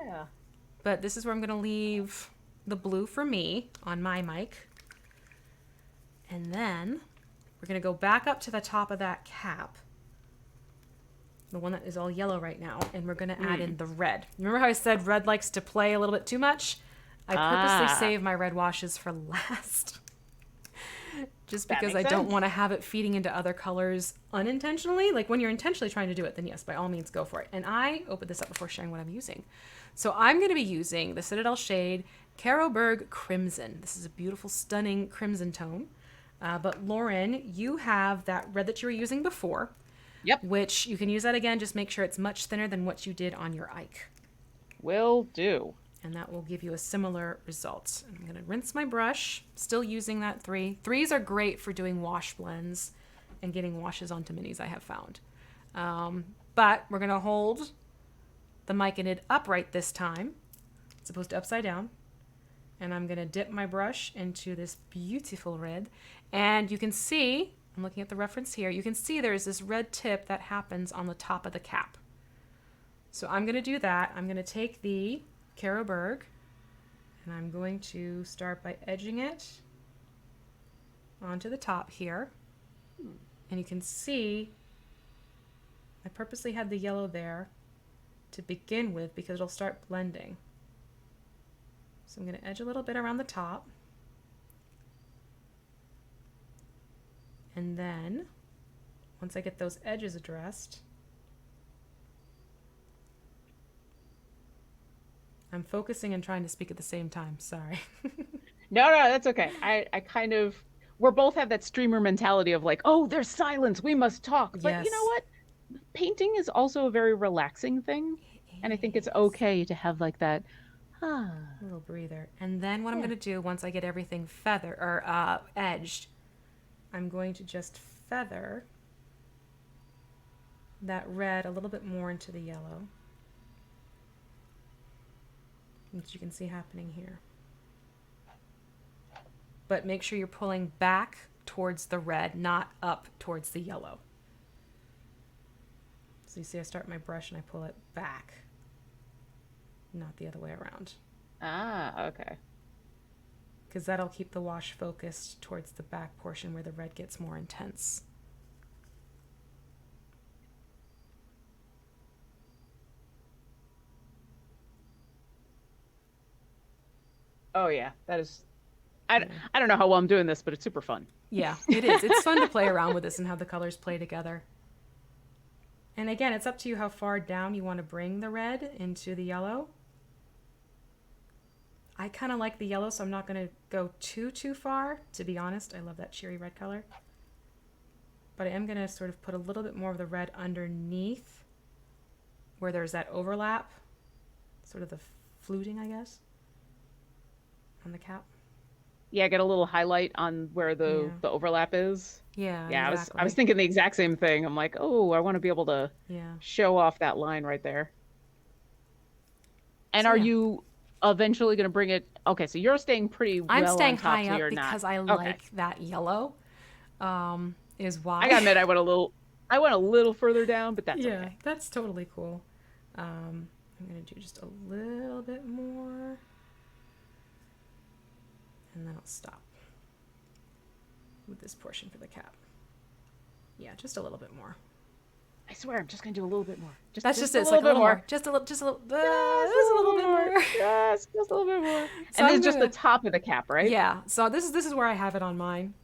Yeah. But this is where I'm going to leave the blue for me on my mic. And then we're going to go back up to the top of that cap. The one that is all yellow right now. And we're going to add in the red. Remember how I said red likes to play a little bit too much? I purposely save my red washes for last. Just That because I makes don't sense. want to have it feeding into other colors unintentionally. Like when you're intentionally trying to do it, then yes, by all means go for it. And I opened this up before sharing what I'm using. So I'm going to be using the Citadel shade Caroberg Crimson. This is a beautiful, stunning crimson tone. But Lauren, you have that red that you were using before. Yep. Which you can use that again. Just make sure it's much thinner than what you did on your Ike. Will do. And that will give you a similar result. I'm going to rinse my brush, still using that 3. 3s are great for doing wash blends and getting washes onto minis, I have found. But we're going to hold the Myconid upright this time. It's supposed to upside down. And I'm going to dip my brush into this beautiful red. And you can see, I'm looking at the reference here, you can see there's this red tip that happens on the top of the cap. So I'm going to do that. I'm going to take the Caroberg, and I'm going to start by edging it onto the top here. And you can see I purposely had the yellow there to begin with because it'll start blending. So I'm going to edge a little bit around the top. And then once I get those edges addressed, I'm focusing and trying to speak at the same time. Sorry. No, that's okay. I kind of, we're both have that streamer mentality of like, oh, there's silence, we must talk. But you know Yes. what? Painting is also a very relaxing thing. And I think it's okay to have like that, A little breather. And then what I'm Yeah. going to do once I get everything edged, I'm going to just feather that red a little bit more into the yellow, which you can see happening here. But make sure you're pulling back towards the red, not up towards the yellow. So you see I start my brush and I pull it back, not the other way around. Okay. Because that'll keep the wash focused towards the back portion where the red gets more intense. Oh yeah, that is, I don't know how well I'm doing this, but it's super fun. Yeah, it is. It's fun to play around with this and how the colors play together. And again, it's up to you how far down you want to bring the red into the yellow. I kind of like the yellow, so I'm not going to go too far. To be honest, I love that cherry red color. but I am going to sort of put a little bit more of the red underneath where there's that overlap, sort of the fluting, I guess, on the cap. Yeah, get a little highlight on where the overlap is. Yeah, Yeah, exactly. I was thinking the exact same thing. I'm like, oh, I want to be able to Yeah. show off that line right there. And So, are yeah. you eventually going to bring it? Okay, so you're staying pretty I'm well on staying top, high so up you're not. because I Okay. like that yellow. Is I gotta why. admit, I went a little further down, but that's Yeah, okay. that's totally cool. I'm gonna do just a little bit more, and then I'll stop with this portion for the cap. Yeah, just a little bit more. I swear, I'm just gonna do a little bit more. That's Just just a it. It's little like a bit little more. more. Just a little. Just a little. Just Just a little bit more. Just a little bit more. So And this I'm is just the gonna. top of the cap, right? Yeah. So this is where I have it on mine.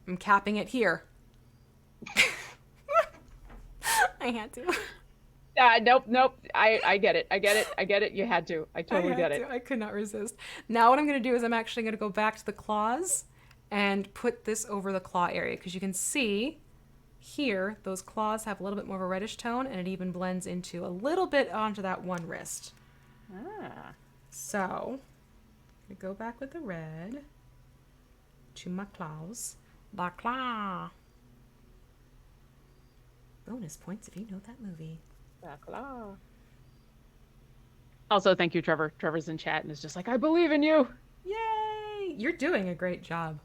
I'm capping it here. I had to. Nope. I get it. I get it. I get it. You had to. I totally get it. I could not resist. Now what I'm going to do is I'm actually going to go back to the claws and put this over the claw area because you can see here those claws have a little bit more of a reddish tone and it even blends into a little bit onto that one wrist. Ah. So I'm going to go back with the red to my claws. La claw. Bonus points if you know that movie. Also, thank you, Trevor. Trevor's in chat and is just like, I believe in you. Yay! You're doing a great job.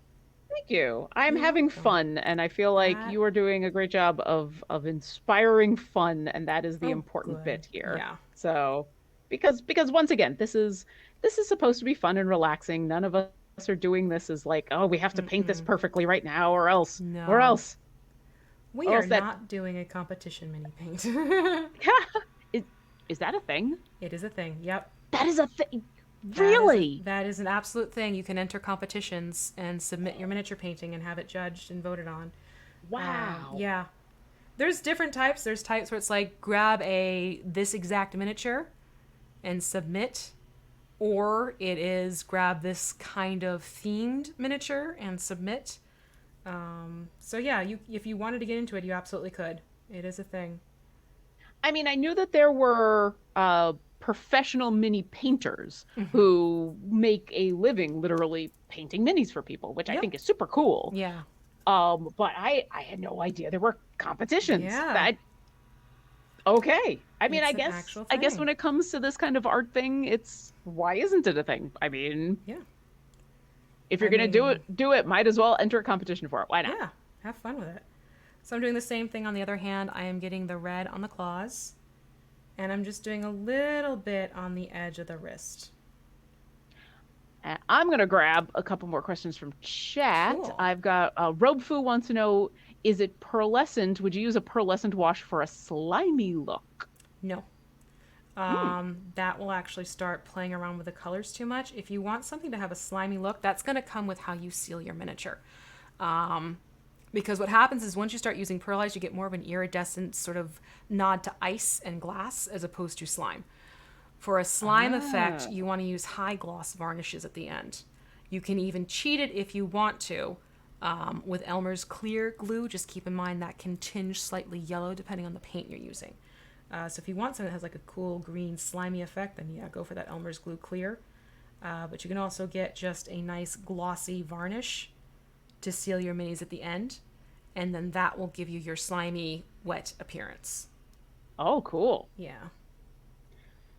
Thank you. I'm You're having welcome. fun, and I feel like That you are doing a great job of inspiring fun, and that is the oh important good. bit here. Yeah. So, because once again, this is supposed to be fun and relaxing. None of us are doing this as like, oh, we have to paint this Mm-mm. perfectly right now, or No. else, We or are else that not doing a competition mini paint. is, is that a thing? It is a thing. Yep. That is a thing. Really? That is an absolute thing. You can enter competitions and submit your miniature painting and have it judged and voted on. Wow. Yeah. There's different types. There's types where it's like grab this exact miniature and submit, or it is grab this kind of themed miniature and submit. So yeah, if you wanted to get into it, you absolutely could. It is a thing. I mean, I knew that there were professional mini painters Mm-hmm. who make a living literally painting minis for people, which I Yep. think is super cool. Yeah. But I had no idea there were competitions. Yeah. That okay. I mean, It's an actual I guess thing. when it comes to this kind of art thing, it's why isn't it a thing? I mean, Yeah. if I you're gonna mean, do it, might as well enter a competition for it. Why not? yeah. Have fun with it. So I'm doing the same thing on the other hand. I am getting the red on the claws, and I'm just doing a little bit on the edge of the wrist. I'm going to grab a couple more questions from chat. Cool. I've got Robefu wants to know, is it pearlescent? Would you use a pearlescent wash for a slimy look? No. Hmm. That will actually start playing around with the colors too much. If you want something to have a slimy look, that's going to come with how you seal your miniature. Because what happens is once you start using pearlize, you get more of an iridescent sort of nod to ice and glass as opposed to slime. For a slime effect, Ah. you want to use high gloss varnishes at the end. You can even cheat it if you want to with Elmer's clear glue. Just keep in mind that can tinge slightly yellow depending on the paint you're using. So if you want something that has like a cool green slimy effect, then yeah, go for that Elmer's glue clear. But you can also get just a nice glossy varnish to seal your minis at the end, and then that will give you your slimy wet appearance. Oh, cool. Yeah.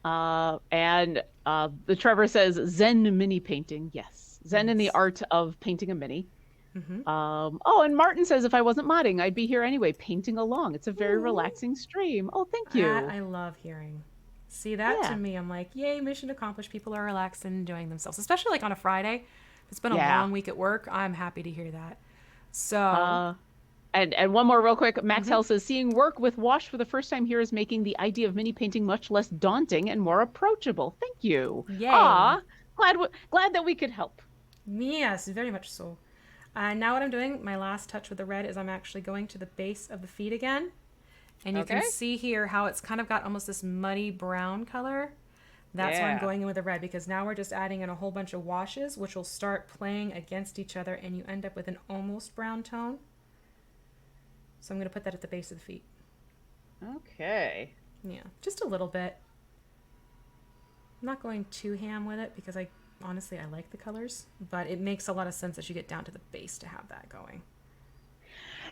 And the Trevor says Zen mini painting. Yes, Zen in the Nice. art of painting a mini. Mm-hmm. Oh, and Martin says if I wasn't modding, I'd be here anyway, painting along. It's a very Ooh. relaxing stream. Oh, thank That you. I love hearing. See, that to Yeah, me, I'm like, yay, mission accomplished. People are relaxed and enjoying themselves, especially like on a Friday. If it's been a yeah. long week at work, I'm happy to hear that. So, Uh, and one more real quick. Max mhm. Hell says seeing work with wash for the first time here is making the idea of mini painting much less daunting and more approachable. Thank you. Yay. Ah, glad that we could help. Yes, very much so. Now what I'm doing, my last touch with the red is I'm actually going to the base of the feet again. And you Okay. can see here how it's kind of got almost this muddy brown color. That's where I'm Yeah. going in with the red because now we're just adding in a whole bunch of washes, which will start playing against each other, and you end up with an almost brown tone. So I'm going to put that at the base of the feet. Okay. Yeah, just a little bit. I'm not going too ham with it because honestly I like the colors, but it makes a lot of sense as you get down to the base to have that going.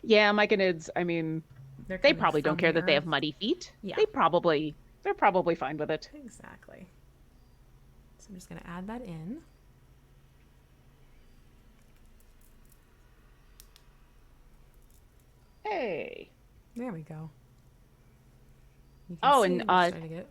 Yeah, myconids, I mean, They're they coming probably don't from care the that they have earth. muddy feet. Yeah, They're probably fine with it. exactly. So I'm just going to add that in. Hey. There we go. You can Oh, see and we're starting to get.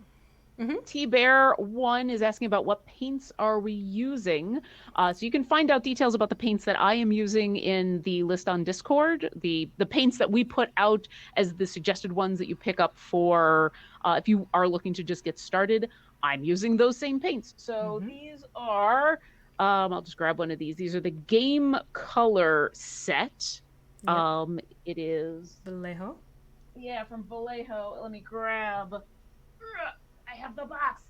T-Bear1 is asking about what paints are we using. So you can find out details about the paints that I am using in the list on Discord. The paints that we put out as the suggested ones that you pick up for if you are looking to just get started. I'm using those same paints. So these are, I'll just grab one of these. These are the Game Color set. Yep. It is, Vallejo. yeah, from Vallejo. Let me grab. I have the box.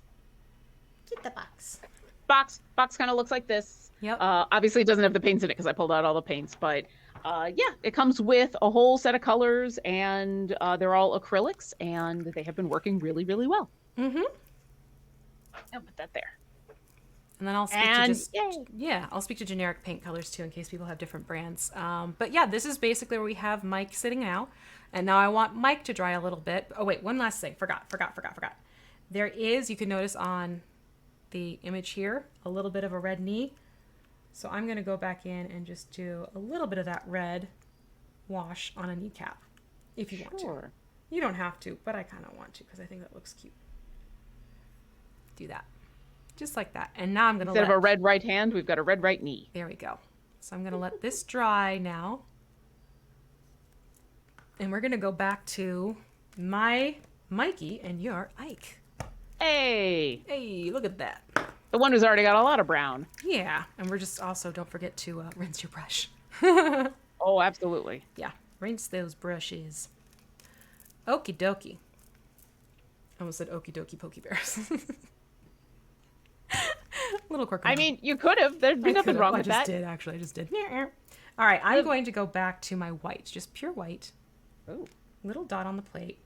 Get the box. Box kind of looks like this. Yep. Obviously, it doesn't have the paints in it because I pulled out all the paints, but yeah, it comes with a whole set of colors, and they're all acrylics, and they have been working really, really well. Mm-hmm. I'll put that there. And then I'll speak And to yay. yeah, I'll speak to generic paint colors too in case people have different brands. But yeah, this is basically where we have Mike sitting now. And now I want Mike to dry a little bit. Oh wait, one last thing. Forgot. There is, you can notice on the image here, a little bit of a red knee. So I'm going to go back in and just do a little bit of that red wash on a kneecap if you want to. You don't have to, but I kind of want to because I think that looks cute. Do that. Just like that. And now I'm going to Instead of a red right hand, we've got a red right knee. There we go. So I'm going to let this dry now. And we're going to go back to my Mikey and your Ike. Hey. Hey, look at that. The one who's already got a lot of brown. Yeah. And we're just also, don't forget to rinse your brush. Oh, absolutely. Yeah. Rinse those brushes. Okie dokie. I almost said okie dokie pokey bears. Little quirk. I mean, you could have. There'd be nothing wrong with that. I just did. All right, I'm going to go back to my white, just pure white. Oh. Little dot on the plate.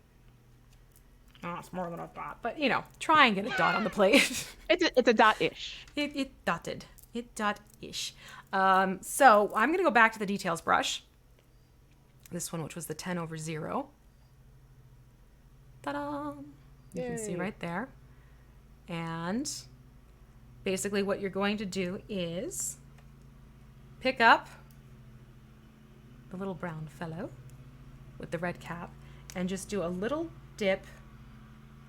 Oh, it's more than a dot, but you know, try and get a dot on the plate. It's a dot-ish. It dotted. It dot-ish. So I'm going to go back to the details brush. This one, which was the 10/0. Ta-da! You can see right there. And basically what you're going to do is pick up the little brown fellow with the red cap and just do a little dip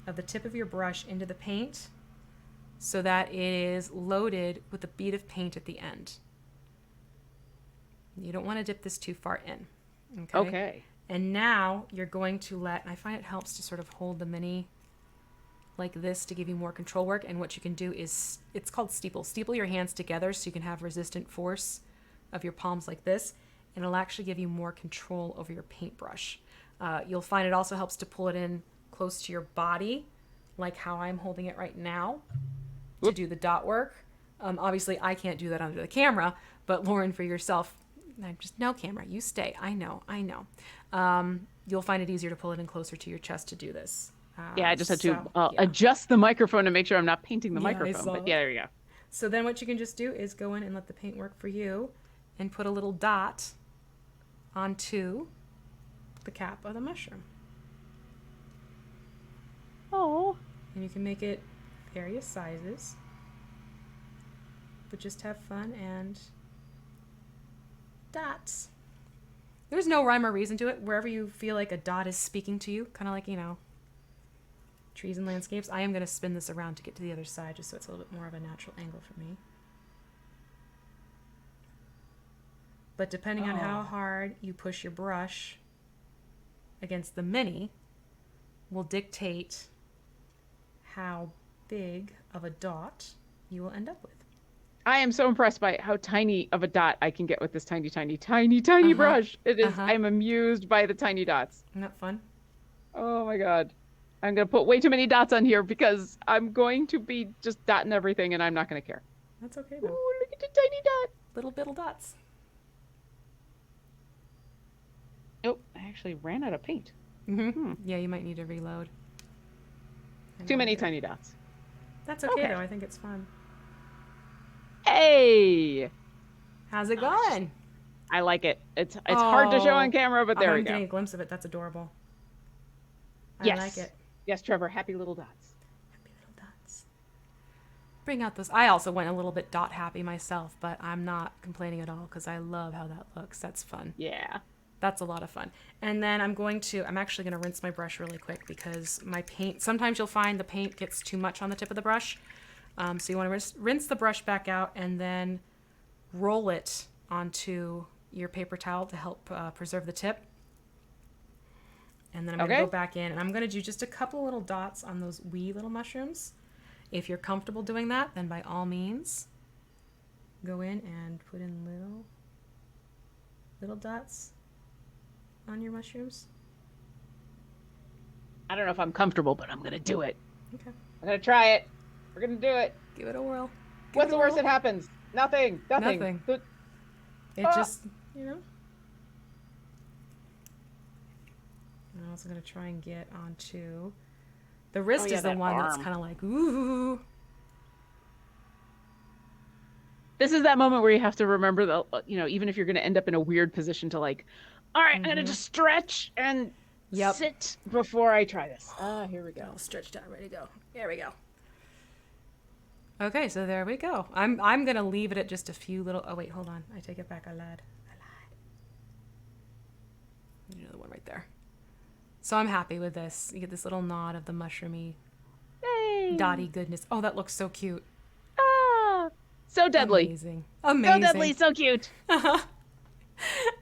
of the tip of your brush into the paint so that it is loaded with a bead of paint at the end. You don't want to dip this too far in. Okay. And now you're going to let, I find it helps to sort of hold the mini like this to give you more control work. And what you can do is, it's called steeple. Steeple your hands together so you can have resistant force of your palms like this. And it'll actually give you more control over your paintbrush. You'll find it also helps to pull it in close to your body, like how I'm holding it right now to do the dot work. Obviously, I can't do that under the camera, but Lauren, for yourself, I'm just, no camera, you stay. I know. You'll find it easier to pull it in closer to your chest to do this. Yeah, I just had to adjust the microphone to make sure I'm not painting the microphone. But yeah, there you go. So then what you can just do is go in and let the paint work for you and put a little dot onto the cap of the mushroom. Oh. And you can make it various sizes. But just have fun and dots. There's no rhyme or reason to it. Wherever you feel like a dot is speaking to you, kind of like, you know, trees and landscapes. I am going to spin this around to get to the other side just so it's a little bit more of a natural angle for me. But depending on how hard you push your brush against the mini will dictate how big of a dot you will end up with. I am so impressed by how tiny of a dot I can get with this tiny brush. It is. I'm amused by the tiny dots. Isn't that fun? Oh my god. I'm going to put way too many dots on here because I'm going to be just dotting everything and I'm not going to care. That's okay though. Ooh, look at the tiny dot. Little dots. Oh, I actually ran out of paint. Yeah, you might need to reload. Too many tiny dots. That's okay, though. I think it's fun. Hey! How's it going? I like it. It's hard to show on camera, but there we I'm go. getting a glimpse of it. That's adorable. Yes. I like it. Yes, Trevor. Happy little dots. Happy little dots. Bring out those. I also went a little bit dot happy myself, but I'm not complaining at all because I love how that looks. That's fun. Yeah. That's a lot of fun. And then I'm actually going to rinse my brush really quick because my paint, sometimes you'll find the paint gets too much on the tip of the brush. So you want to rinse the brush back out and then roll it onto your paper towel to help preserve the tip. And then I'm going to go back in and I'm going to do just a couple little dots on those wee little mushrooms. If you're comfortable doing that, then by all means, go in and put in little dots on your mushrooms. I don't know if I'm comfortable, but I'm going to do it. Okay. I'm going to try it. We're going to do it. Give it a whirl. What's the worst that happens? Nothing. Nothing. It just, I'm also going to try and get onto... The wrist is the one that's kind of like, ooh. This is that moment where you have to remember that, even if you're going to end up in a weird position to like, all right, I'm going to just stretch and sit before I try this. Here we go. All stretched out, ready to go. There we go. Okay, so there we go. I'm going to leave it at just a few little... Oh, wait, hold on. I take it back. I lied. Another one right there. So I'm happy with this. You get this little nod of the mushroomy, dotty goodness. Oh, that looks so cute. Ah, so deadly. Amazing. So deadly, so cute.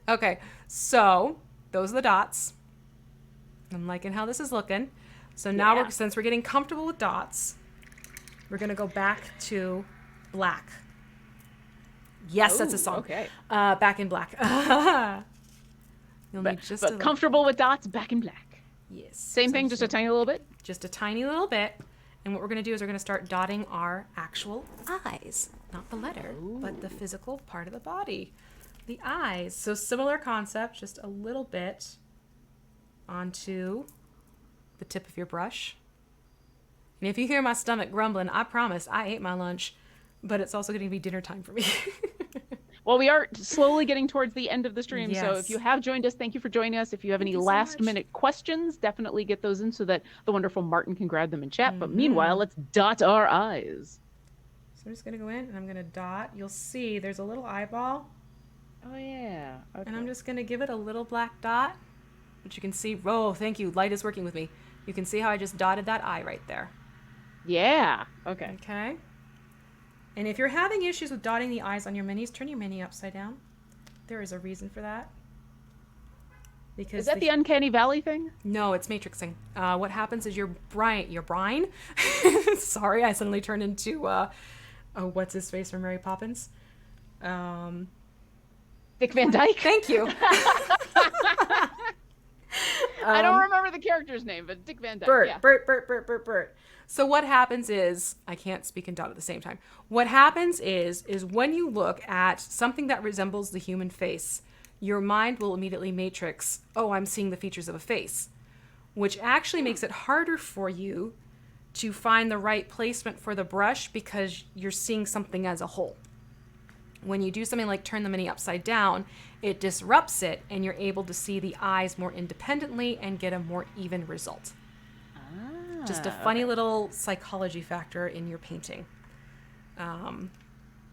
Okay, so those are the dots. I'm liking how this is looking. So now, since we're getting comfortable with dots, we're going to go back to black. Yes, that's a song. Okay. Back in black. You'll need just comfortable with dots, back in black. Yes. Same thing, just a tiny little bit? Just a tiny little bit. And what we're going to do is we're going to start dotting our actual eyes. Not the letter, but the physical part of the body. The eyes. So similar concept, just a little bit onto the tip of your brush. And if you hear my stomach grumbling, I promise I ate my lunch, but it's also going to be dinner time for me. Well, we are slowly getting towards the end of the stream, so if you have joined us, thank you for joining us. If you have any last-minute questions, definitely get those in so that the wonderful Martin can grab them in chat. But meanwhile, let's dot our eyes. So I'm just going to go in and I'm going to dot. You'll see there's a little eyeball. Oh, yeah. Okay. And I'm just going to give it a little black dot, which you can see. Oh, thank you. Light is working with me. You can see how I just dotted that eye right there. Yeah. Okay. Okay. And if you're having issues with dotting the eyes on your minis, turn your mini upside down. There is a reason for that. Because is that the uncanny valley thing? No, it's matrixing. What happens is your brine. Sorry, I suddenly turned into what's his face from Mary Poppins? Dick Van Dyke. Thank you. I don't remember the character's name, but Dick Van Dyke. Bert. So what happens is, I can't speak and dot at the same time. What happens is when you look at something that resembles the human face, your mind will immediately matrix, oh, I'm seeing the features of a face, which actually makes it harder for you to find the right placement for the brush because you're seeing something as a whole. When you do something like turn the mini upside down, it disrupts it and you're able to see the eyes more independently and get a more even result. Just a funny little psychology factor in your painting.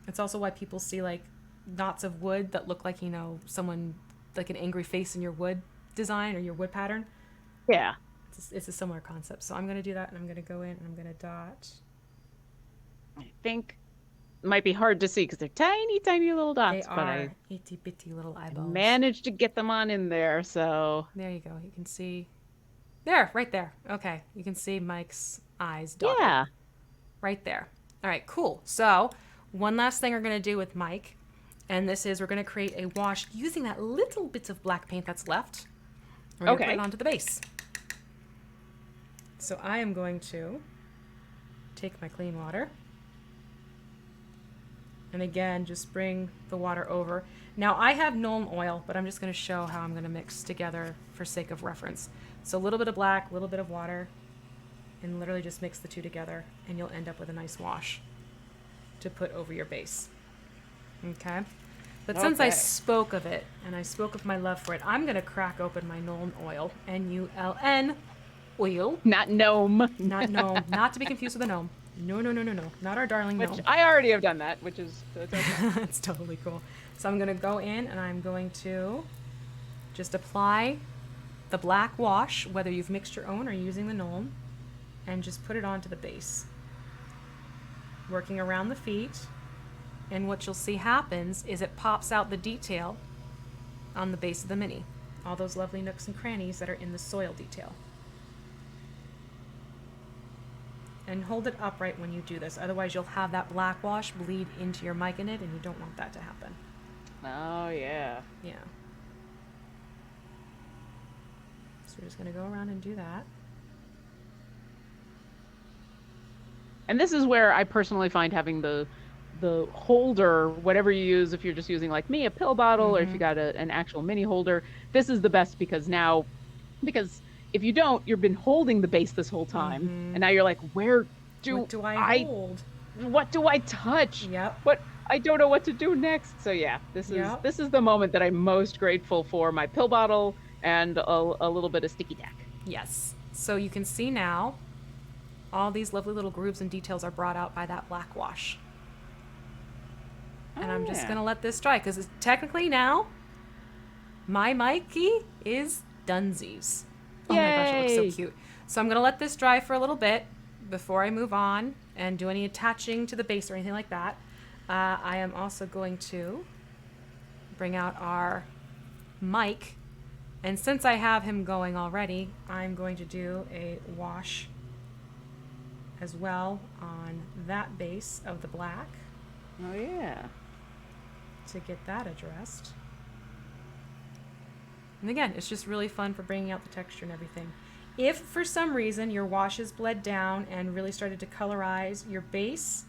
It's also why people see like knots of wood that look like, someone like an angry face in your wood design or your wood pattern. Yeah. It's a similar concept. So I'm going to do that and I'm going to go in and I'm going to dot. I think it might be hard to see because they're tiny, tiny little dots. They are itty bitty little eyeballs. Managed to get them on in there, so. There you go. You can see. There, right there. Okay. You can see Mike's eyes dotted. Yeah. Right there. All right, cool. So one last thing we're going to do with Mike, and this is we're going to create a wash using that little bit of black paint that's left. We're going to put it onto the base. So I am going to take my clean water. And again, just bring the water over. Now I have Nuln oil, but I'm just going to show how I'm going to mix together for sake of reference. So a little bit of black, a little bit of water, and literally just mix the two together, and you'll end up with a nice wash to put over your base. Okay? But since I spoke of it, and I spoke of my love for it, I'm going to crack open my Nuln oil, N-U-L-N oil. Not gnome. Not gnome. Not to be confused with a gnome. No. Not our darling gnome. Which I already have done that, which is that's okay. That's totally cool. So I'm going to go in and I'm going to just apply the black wash, whether you've mixed your own or using the Nuln, and just put it onto the base. Working around the feet. And what you'll see happens is it pops out the detail on the base of the Mini. All those lovely nooks and crannies that are in the soil detail. And hold it upright when you do this. Otherwise, you'll have that black wash bleed into your Myconid, and you don't want that to happen. Oh, yeah. Yeah. So we're just going to go around and do that. And this is where I personally find having the holder, whatever you use, if you're just using like me, a pill bottle, or if you got an actual mini holder, this is the best because if you don't, you've been holding the base this whole time, and now you're like, what do I hold? What do I touch? Yep. What I don't know what to do next. So yeah, this is the moment that I'm most grateful for my pill bottle and a little bit of sticky tack. Yes. So you can see now all these lovely little grooves and details are brought out by that black wash. And I'm just going to let this dry because technically now my Mikey is dunsies. Oh my gosh, it looks so cute. So I'm going to let this dry for a little bit before I move on and do any attaching to the base or anything like that. I am also going to bring out our Mike. And since I have him going already, I'm going to do a wash as well on that base of the black. Oh, yeah. To get that addressed. And again, it's just really fun for bringing out the texture and everything. If for some reason your washes bled down and really started to colorize your base,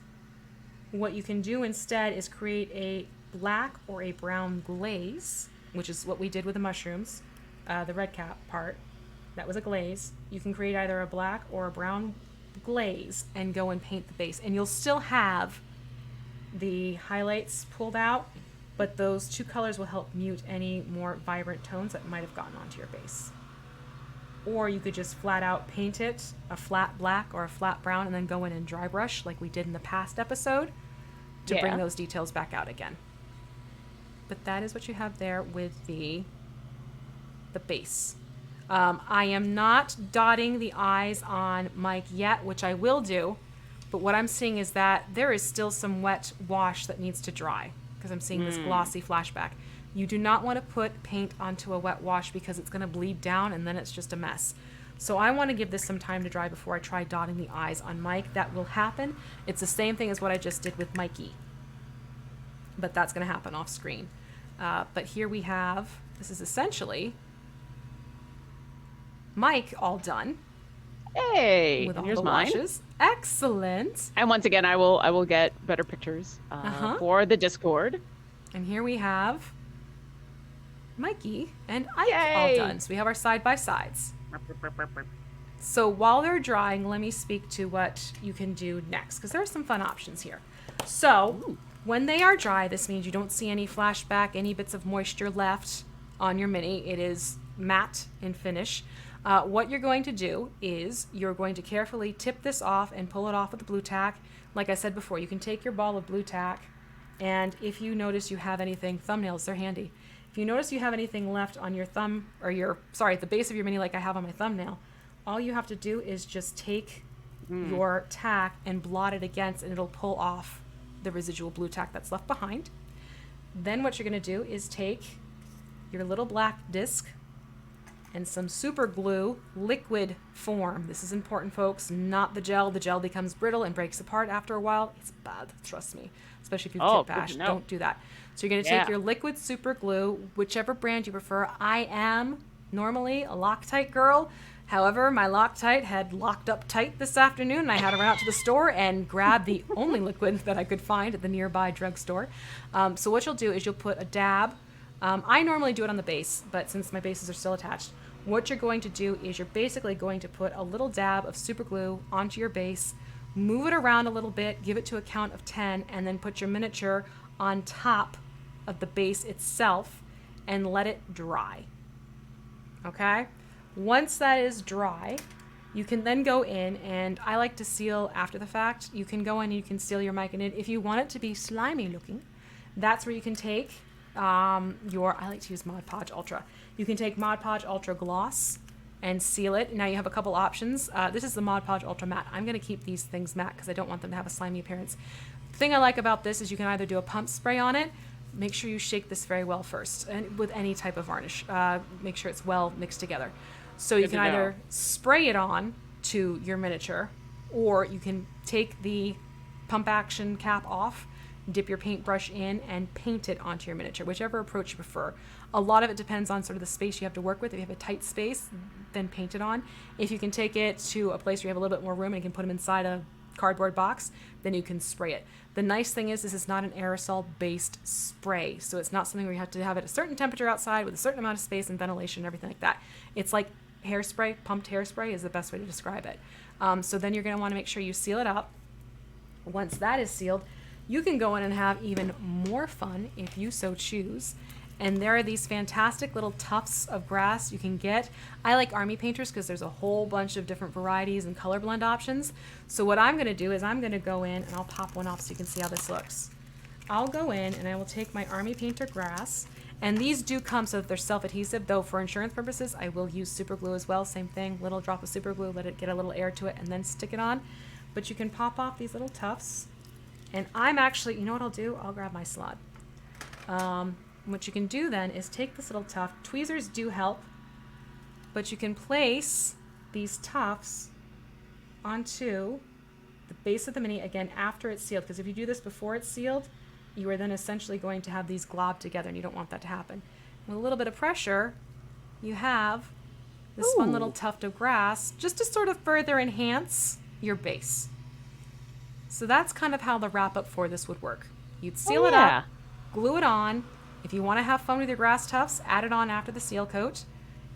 what you can do instead is create a black or a brown glaze, which is what we did with the mushrooms, the red cap part. That was a glaze. You can create either a black or a brown glaze and go and paint the base. And you'll still have the highlights pulled out, but those two colors will help mute any more vibrant tones that might have gotten onto your base. Or you could just flat out paint it a flat black or a flat brown and then go in and dry brush like we did in the past episode to bring those details back out again. But that is what you have there with the base. I am not dotting the eyes on Mike yet, which I will do, but what I'm seeing is that there is still some wet wash that needs to dry because I'm seeing this glossy flashback. You do not want to put paint onto a wet wash because it's going to bleed down and then it's just a mess. So I want to give this some time to dry before I try dotting the eyes on Mike. That will happen. It's the same thing as what I just did with Mikey, but that's going to happen off screen. But here we have, this is essentially Mike all done. Hey, with all here's the mine. washes. Excellent. And once again, I will get better pictures for the Discord. And here we have Mikey and Ike all done. So we have our side by sides. So while they're drying, let me speak to what you can do next because there are some fun options here. So when they are dry, this means you don't see any flashback, any bits of moisture left on your Mini. It is matte in finish. What you're going to do is you're going to carefully tip this off and pull it off with the blue tack. Like I said before, you can take your ball of blue tack, and if you notice you have anything, thumbnails, they're handy. If you notice you have anything left on your thumb, or the base of your Mini like I have on my thumbnail, all you have to do is just take your tack and blot it against, and it'll pull off the residual blue tack that's left behind. Then what you're going to do is take your little black disc and some super glue, liquid form. This is important, folks, not the gel. The gel becomes brittle and breaks apart after a while. It's bad, trust me, especially if you've tip bash. Don't do that. So you're going to take your liquid super glue, whichever brand you prefer. I am normally a Loctite girl. However, my Loctite had locked up tight this afternoon, and I had to run out to the store and grab the only liquid that I could find at the nearby drugstore. So what you'll do is you'll put a dab. I normally do it on the base, but since my bases are still attached, what you're going to do is you're basically going to put a little dab of super glue onto your base, move it around a little bit, give it to a count of 10, and then put your miniature on top of the base itself and let it dry. Okay? Once that is dry, you can then go in, and I like to seal after the fact. You can go in and you can seal your Myconid. If you want it to be slimy looking, that's where you can take I like to use Mod Podge Ultra. You can take Mod Podge Ultra Gloss and seal it. Now you have a couple options. This is the Mod Podge Ultra Matte. I'm going to keep these things matte because I don't want them to have a slimy appearance. The thing I like about this is you can either do a pump spray on it. Make sure you shake this very well first, and with any type of varnish. Make sure it's well mixed together. So you can either spray it on to your miniature, or you can take the pump action cap off, dip your paintbrush in, and paint it onto your miniature, whichever approach you prefer. A lot of it depends on sort of the space you have to work with. If you have a tight space, then paint it on. If you can take it to a place where you have a little bit more room and you can put them inside a cardboard box, then you can spray it. The nice thing is this is not an aerosol-based spray, so it's not something where you have to have it at a certain temperature outside with a certain amount of space and ventilation and everything like that. It's like hairspray. Pumped hairspray is the best way to describe it. So then you're going to want to make sure you seal it up. Once that is sealed, you can go in and have even more fun if you so choose. And there are these fantastic little tufts of grass you can get. I like army painters because there's a whole bunch of different varieties and color blend options. So what I'm going to do is I'm going to go in, and I'll pop one off so you can see how this looks. I'll go in and I will take my army painter grass. And these do come so that they're self-adhesive, though for insurance purposes, I will use super glue as well. Same thing, little drop of super glue, let it get a little air to it, and then stick it on. But you can pop off these little tufts. And I'm actually, you know what I'll do? I'll grab my slot. What you can do then is take this little tuft. Tweezers do help, but you can place these tufts onto the base of the mini, again, after it's sealed. Because if you do this before it's sealed, you are then essentially going to have these glob together, and you don't want that to happen. With a little bit of pressure, you have this fun little tuft of grass just to sort of further enhance your base. So that's kind of how the wrap-up for this would work. You'd seal it up, glue it on. If you want to have fun with your grass tufts, add it on after the seal coat,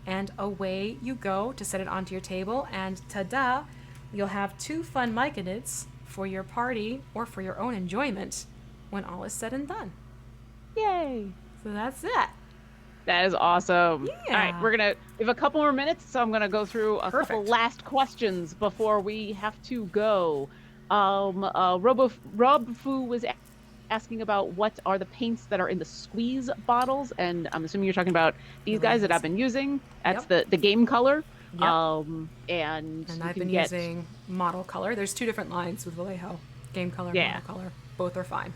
and away you go to set it onto your table, and ta-da, you'll have 2 fun Myconids for your party or for your own enjoyment when all is said and done. Yay! So that's it. That is awesome. Yeah. All right, we have a couple more minutes, so I'm gonna go through a couple last questions before we have to go. Robfu was asking about what are the paints that are in the squeeze bottles, and I'm assuming you're talking about these guys that I've been using. That's the game color. Yep. And I've been using model color. There's 2 different lines with Vallejo. Game color, model color. Both are fine.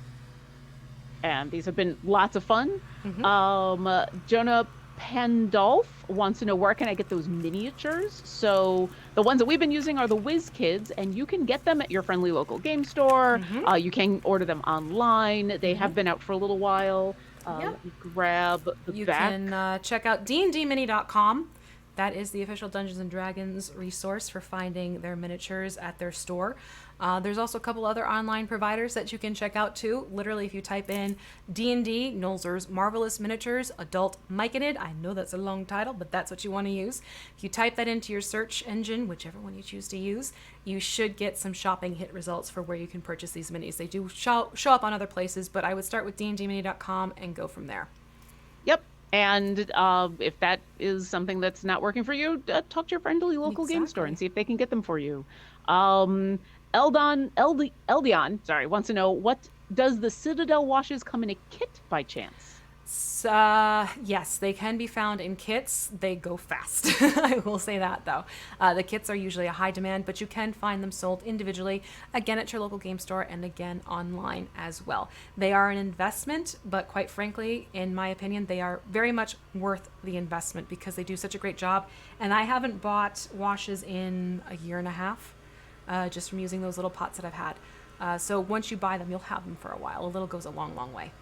And these have been lots of fun. Jonah Pandolf wants to know, where can I get those miniatures? So the ones that we've been using are the Whiz Kids, and you can get them at your friendly local game store. You can order them online. They have been out for a little while. Let me grab the back. You can check out dndmini.com. That is the official Dungeons & Dragons resource for finding their miniatures at their store. There's also a couple other online providers that you can check out too. Literally, if you type in D&D, Nolzur's Marvelous Miniatures, Adult Myconid, I know that's a long title, but that's what you want to use. If you type that into your search engine, whichever one you choose to use, you should get some shopping hit results for where you can purchase these minis. They do show up on other places, but I would start with dndmini.com and go from there. Yep. And if that is something that's not working for you, talk to your friendly local game store and see if they can get them for you. Eldion wants to know, what does the Citadel Washes come in a kit by chance? Yes, they can be found in kits. They go fast. I will say that, though. The kits are usually a high demand, but you can find them sold individually, again at your local game store and again online as well. They are an investment, but quite frankly, in my opinion, they are very much worth the investment because they do such a great job. And I haven't bought washes in a year and a half, just from using those little pots that I've had. So once you buy them, you'll have them for a while. A little goes a long, long way.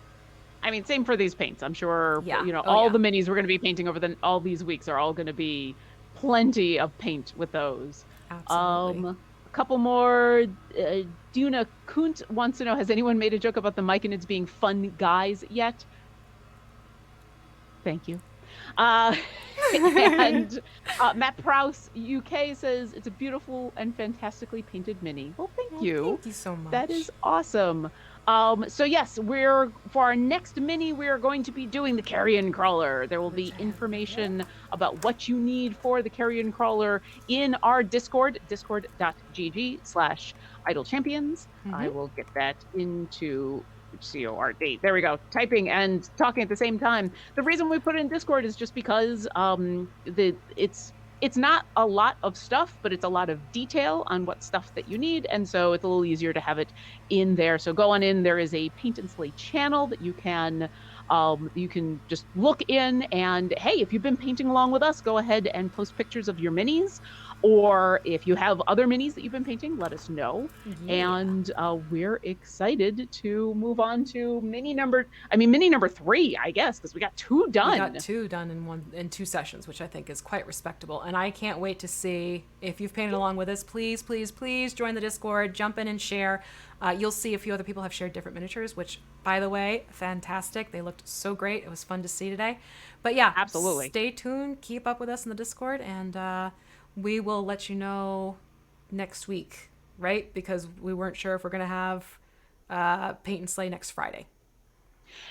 I mean, same for these paints. I'm sure, all the minis we're going to be painting over all these weeks are all going to be plenty of paint with those. Absolutely. A couple more. Duna Kunt wants to know, has anyone made a joke about the Myconids being fun guys yet? Thank you. Uh, and Matt Prowse UK says it's a beautiful and fantastically painted mini. Well, thank Well, you. thank you so That much. is awesome. So yes, we're for our next mini, we're going to be doing the carrion crawler. There will Which be I have here. information about what you need for the carrion crawler in our Discord, discord.gg/idle champions. I Mm-hmm. will get that into CORD. There we go. Typing and talking at the same time. The reason we put it in Discord is just because it's not a lot of stuff, but it's a lot of detail on what stuff that you need, and so it's a little easier to have it in there. So go on in. There is a Paint and Slay channel that you can just look in, and hey, if you've been painting along with us, go ahead and post pictures of your minis, or if you have other minis that you've been painting, let us know. Yeah. And we're excited to move on to mini number 3, I guess, because we got 2 We got done. 2 done in 2 sessions, which I think is quite respectable. And I can't wait to see if you've painted along with us. Please, please, please join the Discord, jump in and share. You'll see a few other people have shared different miniatures, which, by the way, fantastic. They looked so great. It was fun to see today. But yeah, Absolutely. stay tuned. Keep up with us in the Discord, and we will let you know next week, right? Because we weren't sure if we're going to have Paint and Slay next Friday.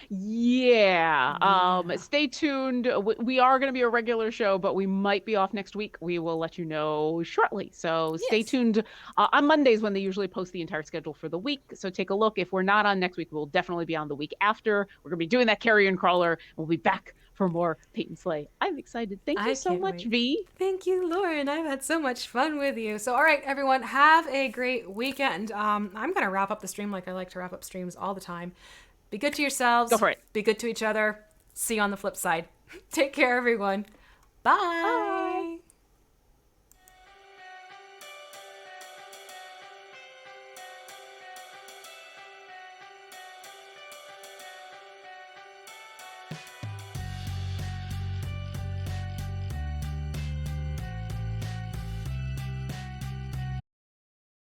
Yeah. Yeah. Stay tuned. We are going to be a regular show, but we might be off next week. We will let you know shortly. So stay Yes. tuned on Mondays when they usually post the entire schedule for the week. So take a look. If we're not on next week, we'll definitely be on the week after. We're going to be doing that carrion crawler. We'll be back for more Peyton and Slay. I'm excited. Thank you I so can't much, wait. V. Thank you, Lauren. I've had so much fun with you. So, all right, everyone, have a great weekend. I'm going to wrap up the stream like I like to wrap up streams all the time. Be good to Go yourselves, for it. be good to each other. See you on the flip side. Take care, everyone. Bye. Bye.